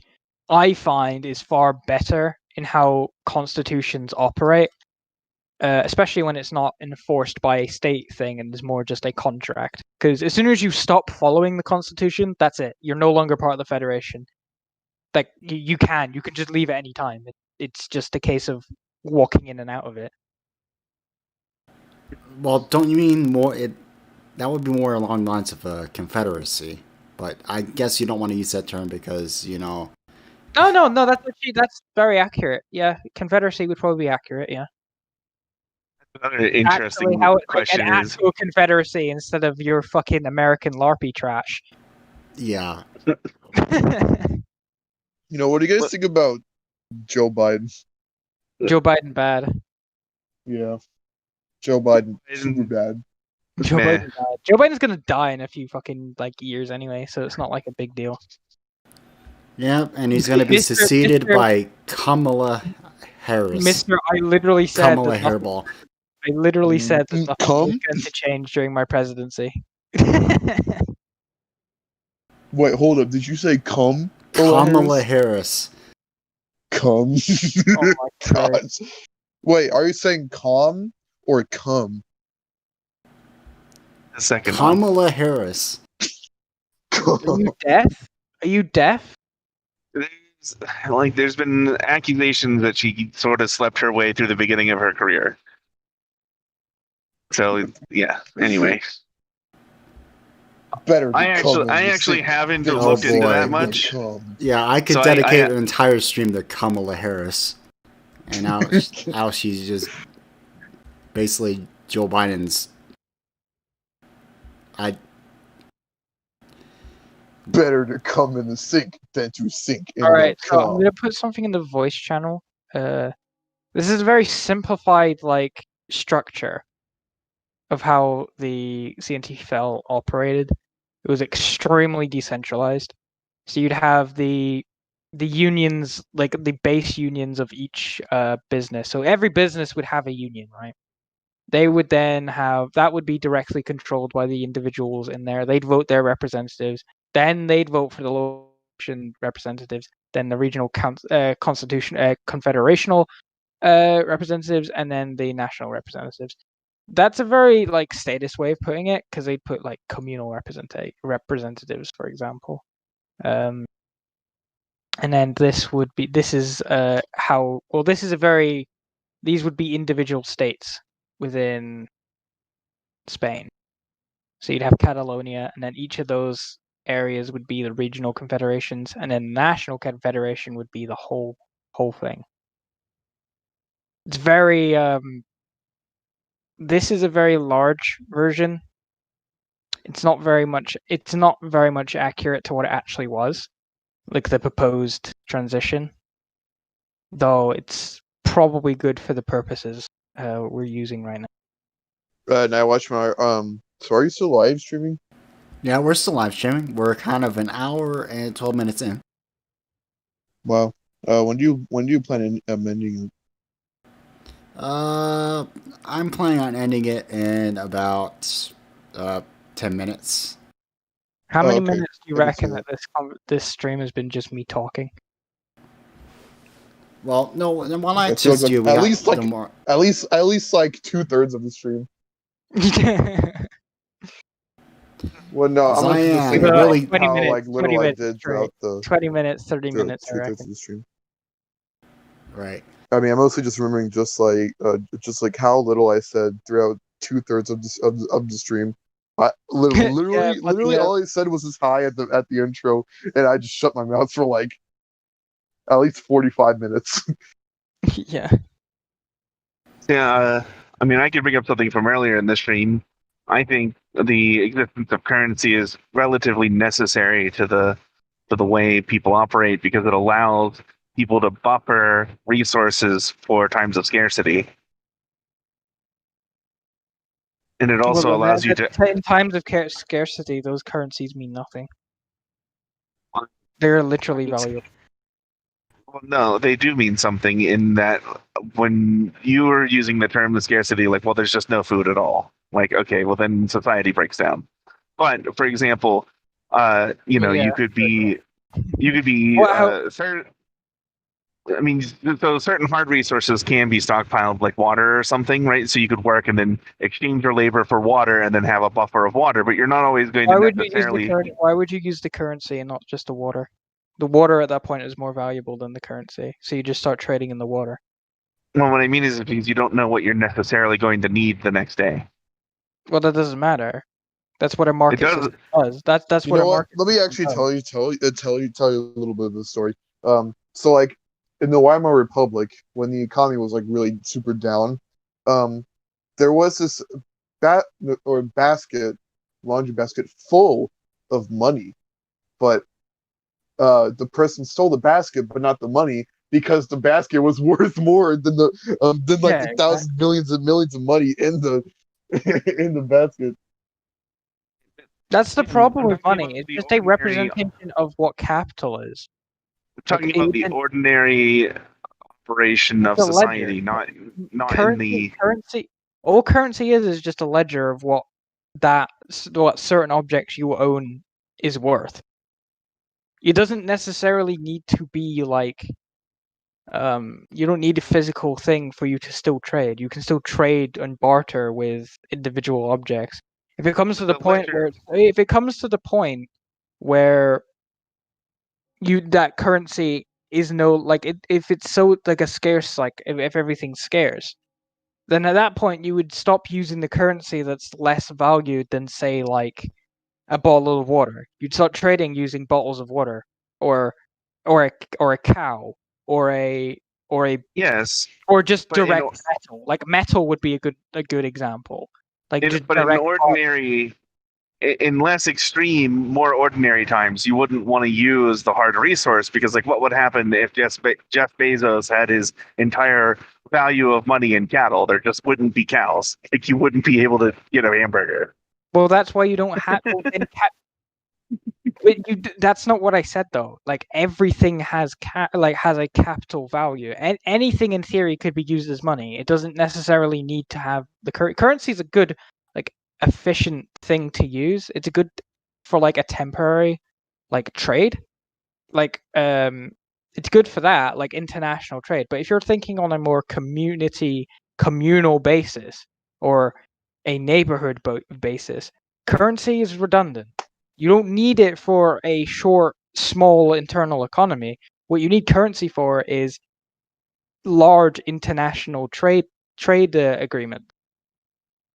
Speaker 5: I find is far better in how constitutions operate, especially when it's not enforced by a state thing and is more just a contract. Because as soon as you stop following the constitution, that's it. You're no longer part of the federation. Like you can just leave at any time. It's just a case of walking in and out of it.
Speaker 2: Well, don't you mean more? That would be more along the lines of a confederacy. But I guess you don't want to use that term because
Speaker 5: No. That's very accurate. Yeah, confederacy would probably be accurate. Yeah.
Speaker 6: Another interesting question
Speaker 5: an actual confederacy instead of your fucking American LARPy trash.
Speaker 2: Yeah.
Speaker 1: What do you guys think about Joe Biden?
Speaker 5: Joe Biden bad.
Speaker 1: Yeah. Joe Biden super bad.
Speaker 5: Joe Biden's gonna die in a few fucking years anyway, so it's not like a big deal.
Speaker 2: Yeah, and he's gonna be succeeded by Kamala Harris.
Speaker 5: Mister, I literally said
Speaker 2: Kamala Hairball.
Speaker 5: I literally said that nothing was going to change during my presidency.
Speaker 1: Wait, hold up. Did you say cum?
Speaker 2: Kamala Harris.
Speaker 1: Cum?
Speaker 5: Oh my god.
Speaker 1: Wait, are you saying calm or cum?
Speaker 6: The second
Speaker 2: Kamala Harris.
Speaker 5: Are you deaf? Are you deaf?
Speaker 6: There's been accusations that she sort of slept her way through the beginning of her career. So yeah. Anyway,
Speaker 1: better.
Speaker 6: I actually haven't looked into that much.
Speaker 2: Yeah, I could dedicate an entire stream to Kamala Harris, and how she's just basically Joe Biden's.
Speaker 1: Better to come in the sink than to sink in
Speaker 5: All right,
Speaker 1: the
Speaker 5: so
Speaker 1: cum.
Speaker 5: I'm gonna put something in the voice channel. This is a very simplified structure of how the CNTFL operated. It was extremely decentralized. So you'd have the unions, the base unions of each business. So every business would have a union, right? They would then that would be directly controlled by the individuals in there. They'd vote their representatives. Then they'd vote for the local representatives. Then the regional confederational representatives, and then the national representatives. That's a very statist way of putting it, because they'd put communal representatives, for example. And then these would be individual states within Spain. So you'd have Catalonia, and then each of those areas would be the regional confederations, and then the national confederation would be the whole thing. It's very this is a very large version. It's not very much accurate to what it actually was, the proposed transition. Though it's probably good for the purposes we're using right now.
Speaker 1: Now Watchman, so are you still live streaming?
Speaker 2: Yeah, we're still live streaming. We're kind of an hour and 12 minutes in.
Speaker 1: Wow. When do you plan on ending it?
Speaker 2: I'm planning on ending it in about 10 minutes.
Speaker 5: How many minutes do you reckon that this stream has been just me talking?
Speaker 2: Well, no. While I assist you,
Speaker 1: at least 2/3 of the stream. Well, no, I'm just thinking
Speaker 2: really
Speaker 5: 20 minutes,
Speaker 1: how little I did throughout the
Speaker 5: 20 minutes, 30 minutes. I reckon.
Speaker 1: Of the stream.
Speaker 2: Right.
Speaker 1: I mean, I'm mostly just remembering just how little I said throughout 2/3 of the stream. I literally all I said was this hi at the intro, and I just shut my mouth for at least 45 minutes.
Speaker 5: Yeah.
Speaker 6: Yeah. I mean, I could bring up something from earlier in the stream. I think the existence of currency is relatively necessary to the way people operate, because it allows people to buffer resources for times of scarcity. And it also allows you to...
Speaker 5: In times of scarcity, those currencies mean nothing. They're literally valuable.
Speaker 6: Well, no, they do mean something in that when you were using the term the scarcity, like, well, there's just no food at all. Like, okay, well then society breaks down. But for example,
Speaker 5: Yeah.
Speaker 6: you could be
Speaker 5: Well,
Speaker 6: certain. I mean, so certain hard resources can be stockpiled, like water or something, right? So you could work and then exchange your labor for water, and then have a buffer of water. But you're not always going to necessarily.
Speaker 5: Why would you use the currency and not just the water? The water at that point is more valuable than the currency, so you just start trading in the water.
Speaker 6: Well, what I mean is because you don't know what you're necessarily going to need the next day.
Speaker 5: Well, that doesn't matter. That's what a market system does. That's
Speaker 1: You
Speaker 5: what
Speaker 1: know
Speaker 5: a
Speaker 1: what?
Speaker 5: market.
Speaker 1: Let me actually tell you a little bit of the story. So like in the Weimar Republic, when the economy was like really super down, there was this laundry basket full of money, but the person stole the basket, but not the money, because the basket was worth more than the thousands, millions and millions of money in the in the basket.
Speaker 5: That's the problem with money. It's just a representation of what capital is.
Speaker 6: Talking about the ordinary operation of society, not in the
Speaker 5: currency. All currency is just a ledger of what certain objects you own is worth. It doesn't necessarily need to be like you don't need a physical thing for you to still trade. You can still trade and barter with individual objects. If it comes to the point where that currency is no like if it's so like a scarce, like if everything's scarce, then at that point you would stop using the currency that's less valued than, say, like a bottle of water. You'd start trading using bottles of water, or a cow, or a
Speaker 6: yes,
Speaker 5: or just direct metal. Like metal would be a good example. Like
Speaker 6: but in ordinary, in less extreme, more ordinary times, you wouldn't want to use the hard resource, because like what would happen if Jeff Bezos had his entire value of money in cattle? There just wouldn't be cows. Like you wouldn't be able to get a hamburger.
Speaker 5: Well, that's why you don't have. That's not what I said though. Like everything has has a capital value, and anything in theory could be used as money. It doesn't necessarily need to have the currency. Is a good, like, efficient thing to use. It's a good for like a temporary, like, trade. Like it's good for that, like international trade. But if you're thinking on a more communal basis, or a neighborhood basis, currency is redundant. You don't need it for a short, small internal economy. What you need currency for is large international trade agreements.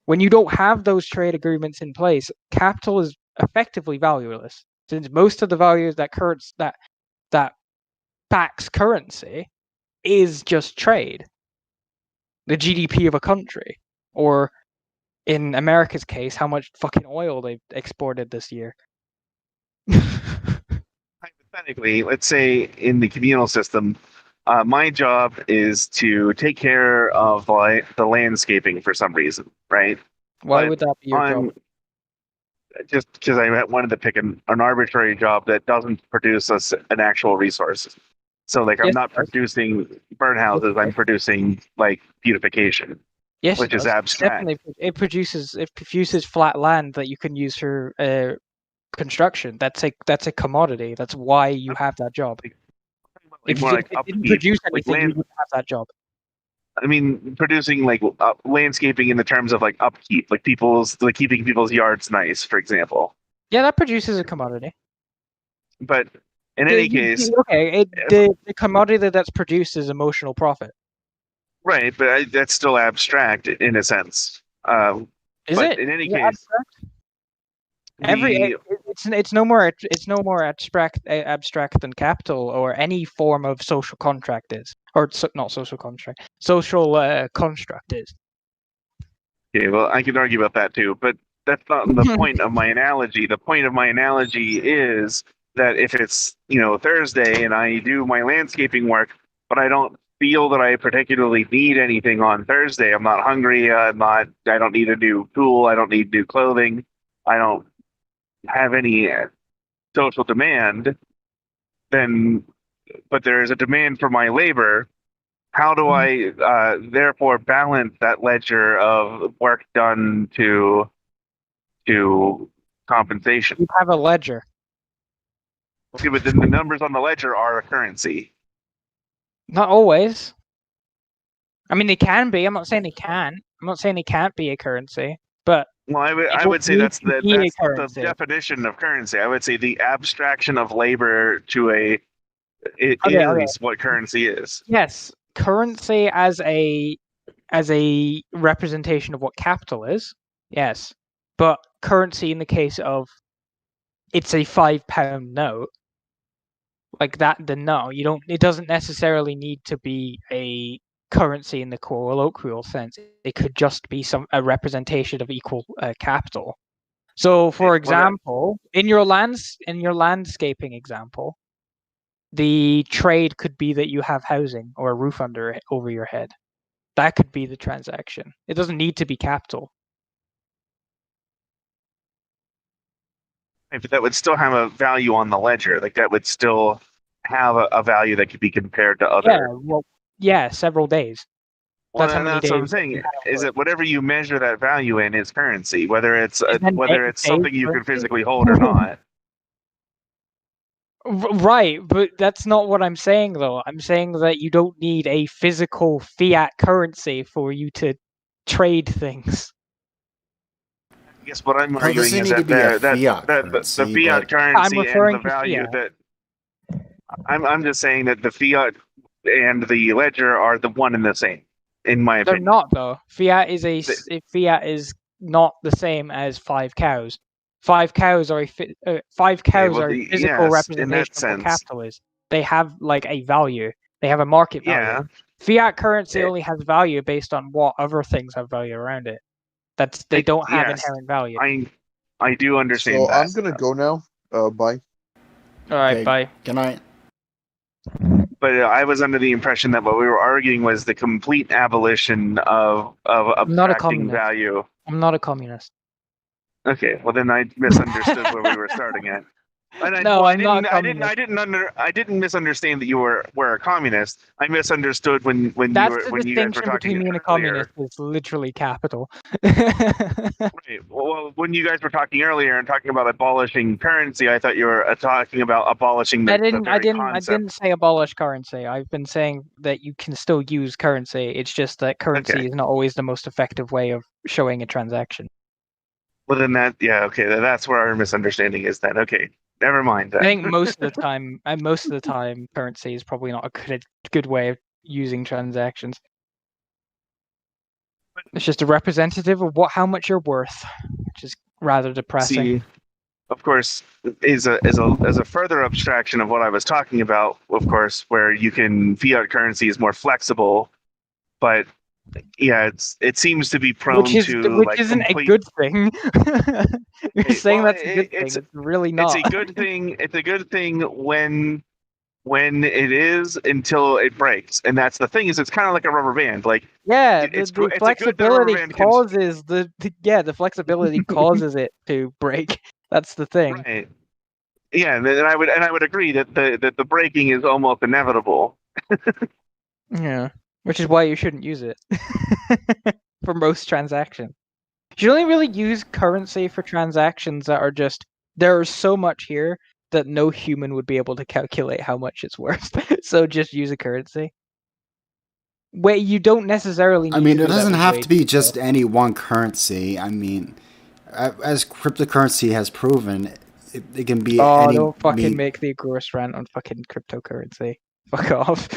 Speaker 5: When you don't have those trade agreements in place, capital is effectively valueless, since most of the values that backs currency is just trade. The GDP of a country, or in America's case, how much fucking oil they've exported this year.
Speaker 6: Hypothetically, let's say in the communal system, my job is to take care of the landscaping for some reason, right?
Speaker 5: Why would that be your job?
Speaker 6: Just because I wanted to pick an arbitrary job that doesn't produce us an actual resource. So like I'm not producing birdhouses, I'm producing like beautification.
Speaker 5: Yes,
Speaker 6: which is abstract.
Speaker 5: Definitely, it produces flat land that you can use for construction. That's a commodity. That's why you have that job. If you didn't produce anything, you wouldn't have that job.
Speaker 6: I mean, producing like landscaping in the terms of like upkeep, like keeping people's yards nice, for example.
Speaker 5: Yeah, that produces a commodity.
Speaker 6: But in any case,
Speaker 5: the commodity that's produced is emotional profit.
Speaker 6: Right, but that's still abstract in a sense.
Speaker 5: Is it?
Speaker 6: In any case,
Speaker 5: it's no more abstract than capital or any form of social contract is, or not social contract, social construct is.
Speaker 6: Okay, well, I could argue about that too, but that's not the point of my analogy. The point of my analogy is that if it's Thursday and I do my landscaping work, but I don't feel that I particularly need anything on Thursday. I'm not hungry. I don't need a new tool. I don't need new clothing. I don't have any social demand. Then there is a demand for my labor. How do I therefore balance that ledger of work done to compensation?
Speaker 5: You have a ledger.
Speaker 6: Okay, but then the numbers on the ledger are a currency.
Speaker 5: Not always. I mean, they can be. I'm not saying they can. I'm not saying they can't be a currency, but
Speaker 6: Well, I would say that's the definition of currency. I would say the abstraction of labor to is what currency is.
Speaker 5: Yes, currency as a representation of what capital is. Yes, but currency in the case of it's a £5 note, like that. Then no, you don't. It doesn't necessarily need to be a currency in the colloquial sense. It could just be a representation of equal capital. So, for example, in your landscaping example, the trade could be that you have housing or a roof over your head. That could be the transaction. It doesn't need to be capital.
Speaker 6: But that would still have a value on the ledger. Like that would still have a value that could be compared to other.
Speaker 5: Several days.
Speaker 6: Well, that's what I'm saying. Is that whatever you measure that value in is currency, whether it's something you can physically hold or not.
Speaker 5: Right, but that's not what I'm saying, though. I'm saying that you don't need a physical fiat currency for you to trade things.
Speaker 6: I guess what I'm arguing is that the fiat currency and the value that I'm just saying that the fiat and the ledger are the one and the same, in my opinion.
Speaker 5: They're not, though. Fiat is not the same as 5 cows. 5 cows are a physical representation of what capital is. They have like a value. They have a market value.
Speaker 6: Yeah.
Speaker 5: Fiat currency only has value based on what other things have value around it. They don't have inherent value.
Speaker 6: I do understand.
Speaker 1: So I'm gonna go now. Bye.
Speaker 5: All right, bye.
Speaker 2: Good night.
Speaker 6: But I was under the impression that what we were arguing was the complete abolition of abstracting value.
Speaker 5: I'm not a communist.
Speaker 6: Okay, well then I misunderstood where we were starting at. And I didn't misunderstand that you were a communist. I misunderstood when you guys were talking
Speaker 5: earlier. That's the distinction between me and a communist. Is literally capital.
Speaker 6: Right. Well, when you guys were talking earlier and talking about abolishing currency, I thought you were talking about abolishing the
Speaker 5: I didn't say abolish currency. I've been saying that you can still use currency. It's just that currency is not always the most effective way of showing a transaction.
Speaker 6: Well, then that's where our misunderstanding is. Then never mind.
Speaker 5: I think most of the time, currency is probably not a good way of using transactions. It's just a representative of how much you're worth, which is rather depressing.
Speaker 6: See, of course, is a further abstraction of what I was talking about. Of course, where fiat currency is more flexible, but yeah, it seems to be prone
Speaker 5: which isn't a good thing. You're saying that's a good thing. It's really not.
Speaker 6: It's a good thing. It's a good thing when it is until it breaks, and that's the thing. Is it's kind of like a rubber band. Like
Speaker 5: the flexibility causes the flexibility causes it to break. That's the thing.
Speaker 6: Right. Yeah, and I would agree that the breaking is almost inevitable.
Speaker 5: Yeah. Which is why you shouldn't use it for most transactions. You should only really use currency for transactions that are just there's so much here that no human would be able to calculate how much it's worth. So just use a currency. Wait, you don't necessarily need
Speaker 2: it doesn't have to be just any one currency. I mean, as cryptocurrency has proven, it can be any...
Speaker 5: don't fucking make the gross rant on fucking cryptocurrency. Fuck off.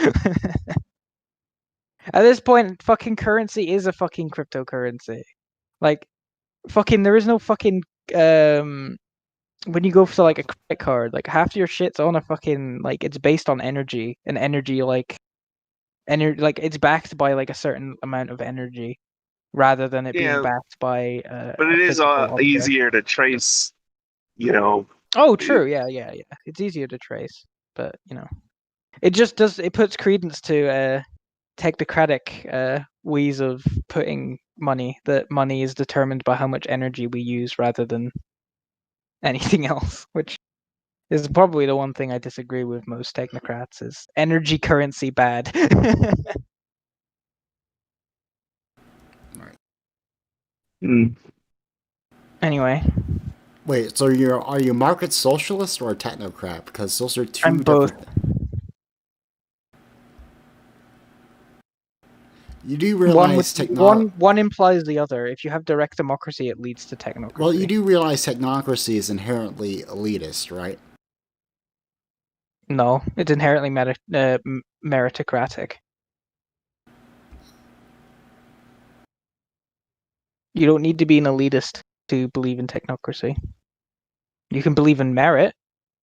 Speaker 5: At this point, fucking currency is a fucking cryptocurrency. Like, fucking, there is no fucking, when you go for, like, a credit card, like, half your shit's on a fucking, like, it's based on energy, and energy, like, it's backed by, like, a certain amount of energy, rather than it being backed by,
Speaker 6: but it is easier to trace,
Speaker 5: Oh, true, yeah. It's easier to trace, but, it just it puts credence to, technocratic ways of putting money, that money is determined by how much energy we use rather than anything else, which is probably the one thing I disagree with most technocrats is energy currency bad.
Speaker 6: Mm.
Speaker 5: Anyway,
Speaker 2: Wait, so are you a market socialist or a technocrat? Because those are two
Speaker 5: I'm both.
Speaker 2: different. You do realize
Speaker 5: one implies the other. If you have direct democracy, it leads to technocracy.
Speaker 2: Well, you do realize technocracy is inherently elitist, right?
Speaker 5: No, it's inherently meritocratic. You don't need to be an elitist to believe in technocracy. You can believe in merit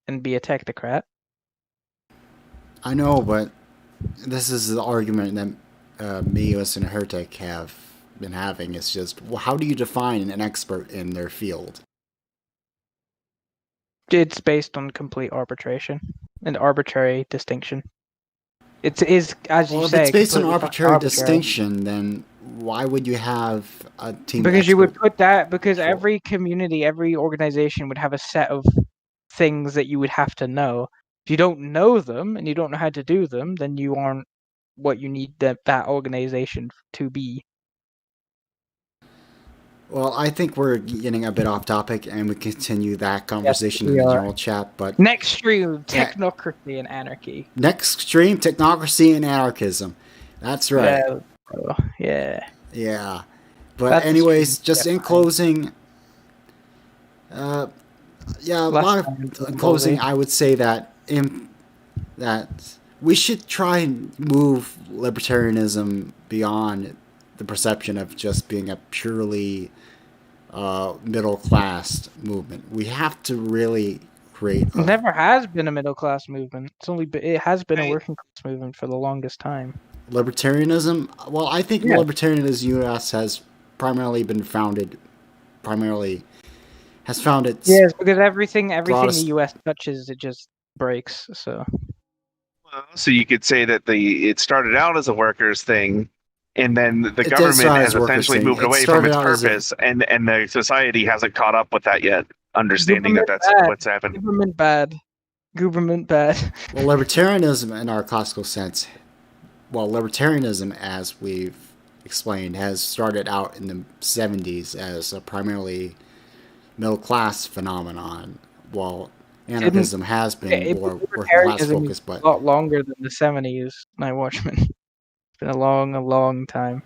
Speaker 5: and be a technocrat.
Speaker 2: I know, but this is the argument that me, us, and Hertek have been having. It's just, well, how do you define an expert in their field?
Speaker 5: It's based on complete arbitration, an arbitrary distinction. It is, as you say,
Speaker 2: if it's based on
Speaker 5: arbitrary
Speaker 2: distinction, then why would you have a team?
Speaker 5: Because you would put that, because every community, every organization would have a set of things that you would have to know. If you don't know them and you don't know how to do them, then you aren't what you need that organization to be.
Speaker 2: Well, I think we're getting a bit off topic, and we continue that conversation in the general chat. But
Speaker 5: next stream, technocracy and anarchy.
Speaker 2: Next stream, technocracy and anarchism. That's right.
Speaker 5: Yeah.
Speaker 2: Yeah. But anyways, just in closing, in closing, I would say that that we should try and move libertarianism beyond the perception of just being a purely middle class movement. We have to really create.
Speaker 5: It never has been a middle class movement. It has been a working class movement for the longest time.
Speaker 2: Libertarianism. Well, I think libertarianism in the U.S. has primarily found its
Speaker 5: yes, because everything the U.S. touches, it just breaks. So
Speaker 6: you could say that it started out as a workers thing, and then the government has essentially moved away from its purpose, and the society hasn't caught up with that yet, understanding that that's what's happened.
Speaker 5: Government bad.
Speaker 2: Well, libertarianism in our classical sense, libertarianism, as we've explained, has started out in the 70s as a primarily middle-class phenomenon, while anarchism has been more working-class focused. But
Speaker 5: a lot longer than the 70s, my Watchman. It's been a long time.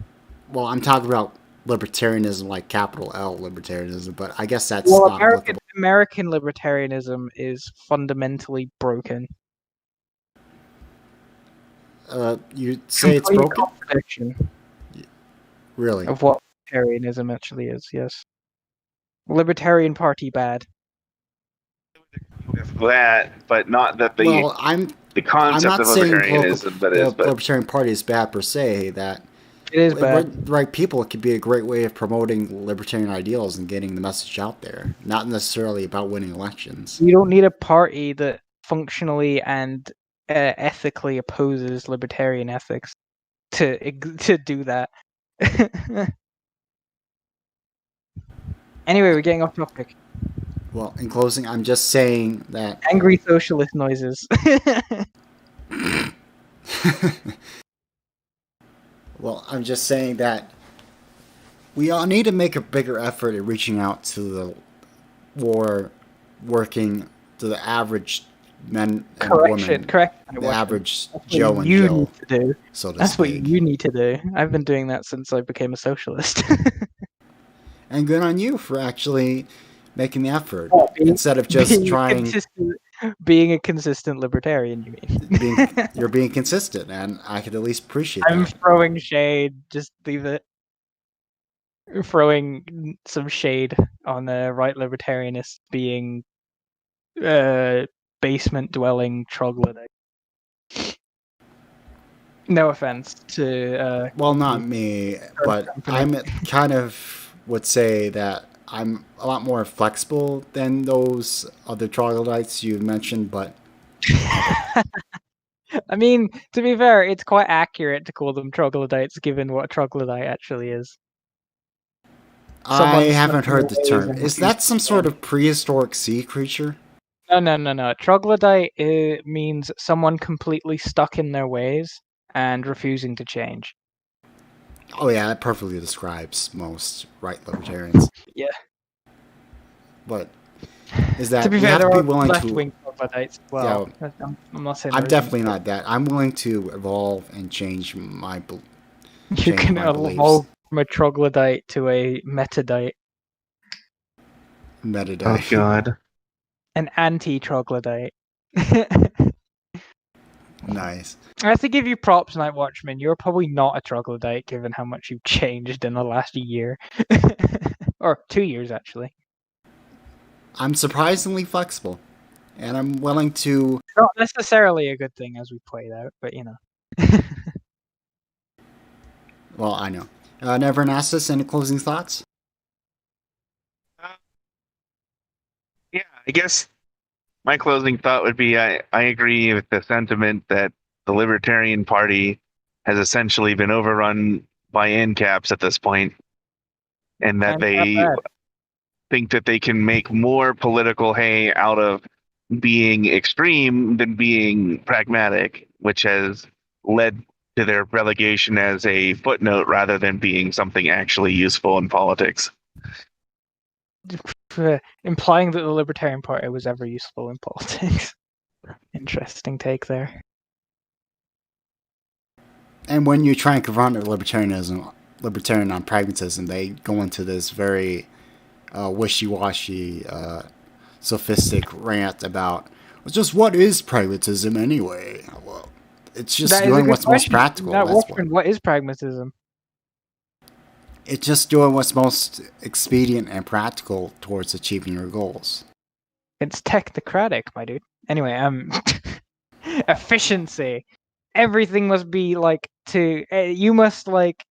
Speaker 2: Well, I'm talking about libertarianism, like capital L libertarianism, but I guess that's not applicable.
Speaker 5: American libertarianism is fundamentally broken.
Speaker 2: You say it's broken? Really?
Speaker 5: Of what libertarianism actually is, yes. Libertarian Party bad.
Speaker 6: With that, but not that the concept of libertarianism
Speaker 2: Libertarian Party is bad per se. That
Speaker 5: it is bad.
Speaker 2: The right people, it could be a great way of promoting libertarian ideals and getting the message out there. Not necessarily about winning elections.
Speaker 5: You don't need a party that functionally and ethically opposes libertarian ethics to do that. Anyway, we're getting off topic.
Speaker 2: Well, in closing, I'm just saying that
Speaker 5: angry socialist noises.
Speaker 2: Well, I'm just saying that we all need to make a bigger effort at reaching out to the average men and women.
Speaker 5: Correct.
Speaker 2: The average Joe and Joe. So to speak.
Speaker 5: That's what you need to do. I've been doing that since I became a socialist.
Speaker 2: And good on you for actually making the effort instead of just trying.
Speaker 5: Being a consistent libertarian, you mean?
Speaker 2: You're being consistent, and I could at least appreciate that.
Speaker 5: I'm throwing shade. Just leave it. Throwing some shade on the right libertarianists being basement-dwelling troglodytes. No offense to...
Speaker 2: not me, but I'm kind of would say that I'm a lot more flexible than those other troglodytes you mentioned, but...
Speaker 5: I mean, to be fair, it's quite accurate to call them troglodytes, given what a troglodyte actually is.
Speaker 2: I haven't heard the term. Is that some sort of prehistoric sea creature?
Speaker 5: No. Troglodyte means someone completely stuck in their ways and refusing to change.
Speaker 2: Oh yeah, that perfectly describes most right libertarians.
Speaker 5: Yeah.
Speaker 2: But is that
Speaker 5: To be
Speaker 2: you
Speaker 5: fair,
Speaker 2: have
Speaker 5: there
Speaker 2: to
Speaker 5: are
Speaker 2: be willing
Speaker 5: left-wing
Speaker 2: to.
Speaker 5: troglodytes as
Speaker 2: Yeah,
Speaker 5: well. I'm not saying
Speaker 2: I'm
Speaker 5: there isn't,
Speaker 2: definitely
Speaker 5: but
Speaker 2: not that. I'm willing to evolve and change my
Speaker 5: you can
Speaker 2: beliefs.
Speaker 5: evolve from a troglodyte to a metadite,
Speaker 6: Oh
Speaker 2: Metadata.
Speaker 6: God.
Speaker 5: an anti-troglodyte.
Speaker 2: Nice.
Speaker 5: I have to give you props, Night Watchman. You're probably not a troglodyte, given how much you've changed in the last year, or 2 years actually.
Speaker 2: I'm surprisingly flexible, and I'm willing to.
Speaker 5: Not necessarily a good thing as we played out, but you know.
Speaker 2: Well, I know. Never asked us any closing thoughts.
Speaker 6: Yeah, I guess my closing thought would be I agree with the sentiment that the Libertarian Party has essentially been overrun by ANCAPs at this point, and that
Speaker 5: And not
Speaker 6: they
Speaker 5: bad.
Speaker 6: think that they can make more political hay out of being extreme than being pragmatic, which has led to their relegation as a footnote rather than being something actually useful in politics.
Speaker 5: Implying that the Libertarian Party was ever useful in politics. Interesting take there.
Speaker 2: And when you try and confront libertarian on pragmatism, they go into this very wishy-washy, sophistic rant about just what is pragmatism anyway. Well, it's just
Speaker 5: That is a
Speaker 2: doing
Speaker 5: good
Speaker 2: what's most
Speaker 5: question.
Speaker 2: practical.
Speaker 5: Now,
Speaker 2: That's
Speaker 5: Watchman, what is pragmatism?
Speaker 2: It's just doing what's most expedient and practical towards achieving your goals.
Speaker 5: It's technocratic, my dude. Anyway, efficiency. Everything must be like you must like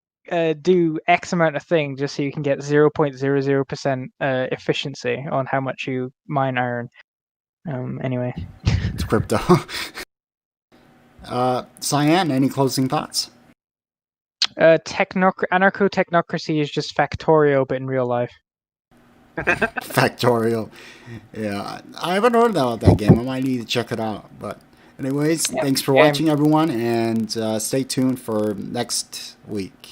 Speaker 5: do X amount of things just so you can get 0.00% efficiency on how much you mine iron. Anyway.
Speaker 2: It's crypto. Cyan, any closing thoughts?
Speaker 5: Anarcho-technocracy is just Factorio, but in real life.
Speaker 2: Factorial. Yeah, I haven't heard about that game. I might need to check it out. But anyways, thanks for watching, everyone, and stay tuned for next week.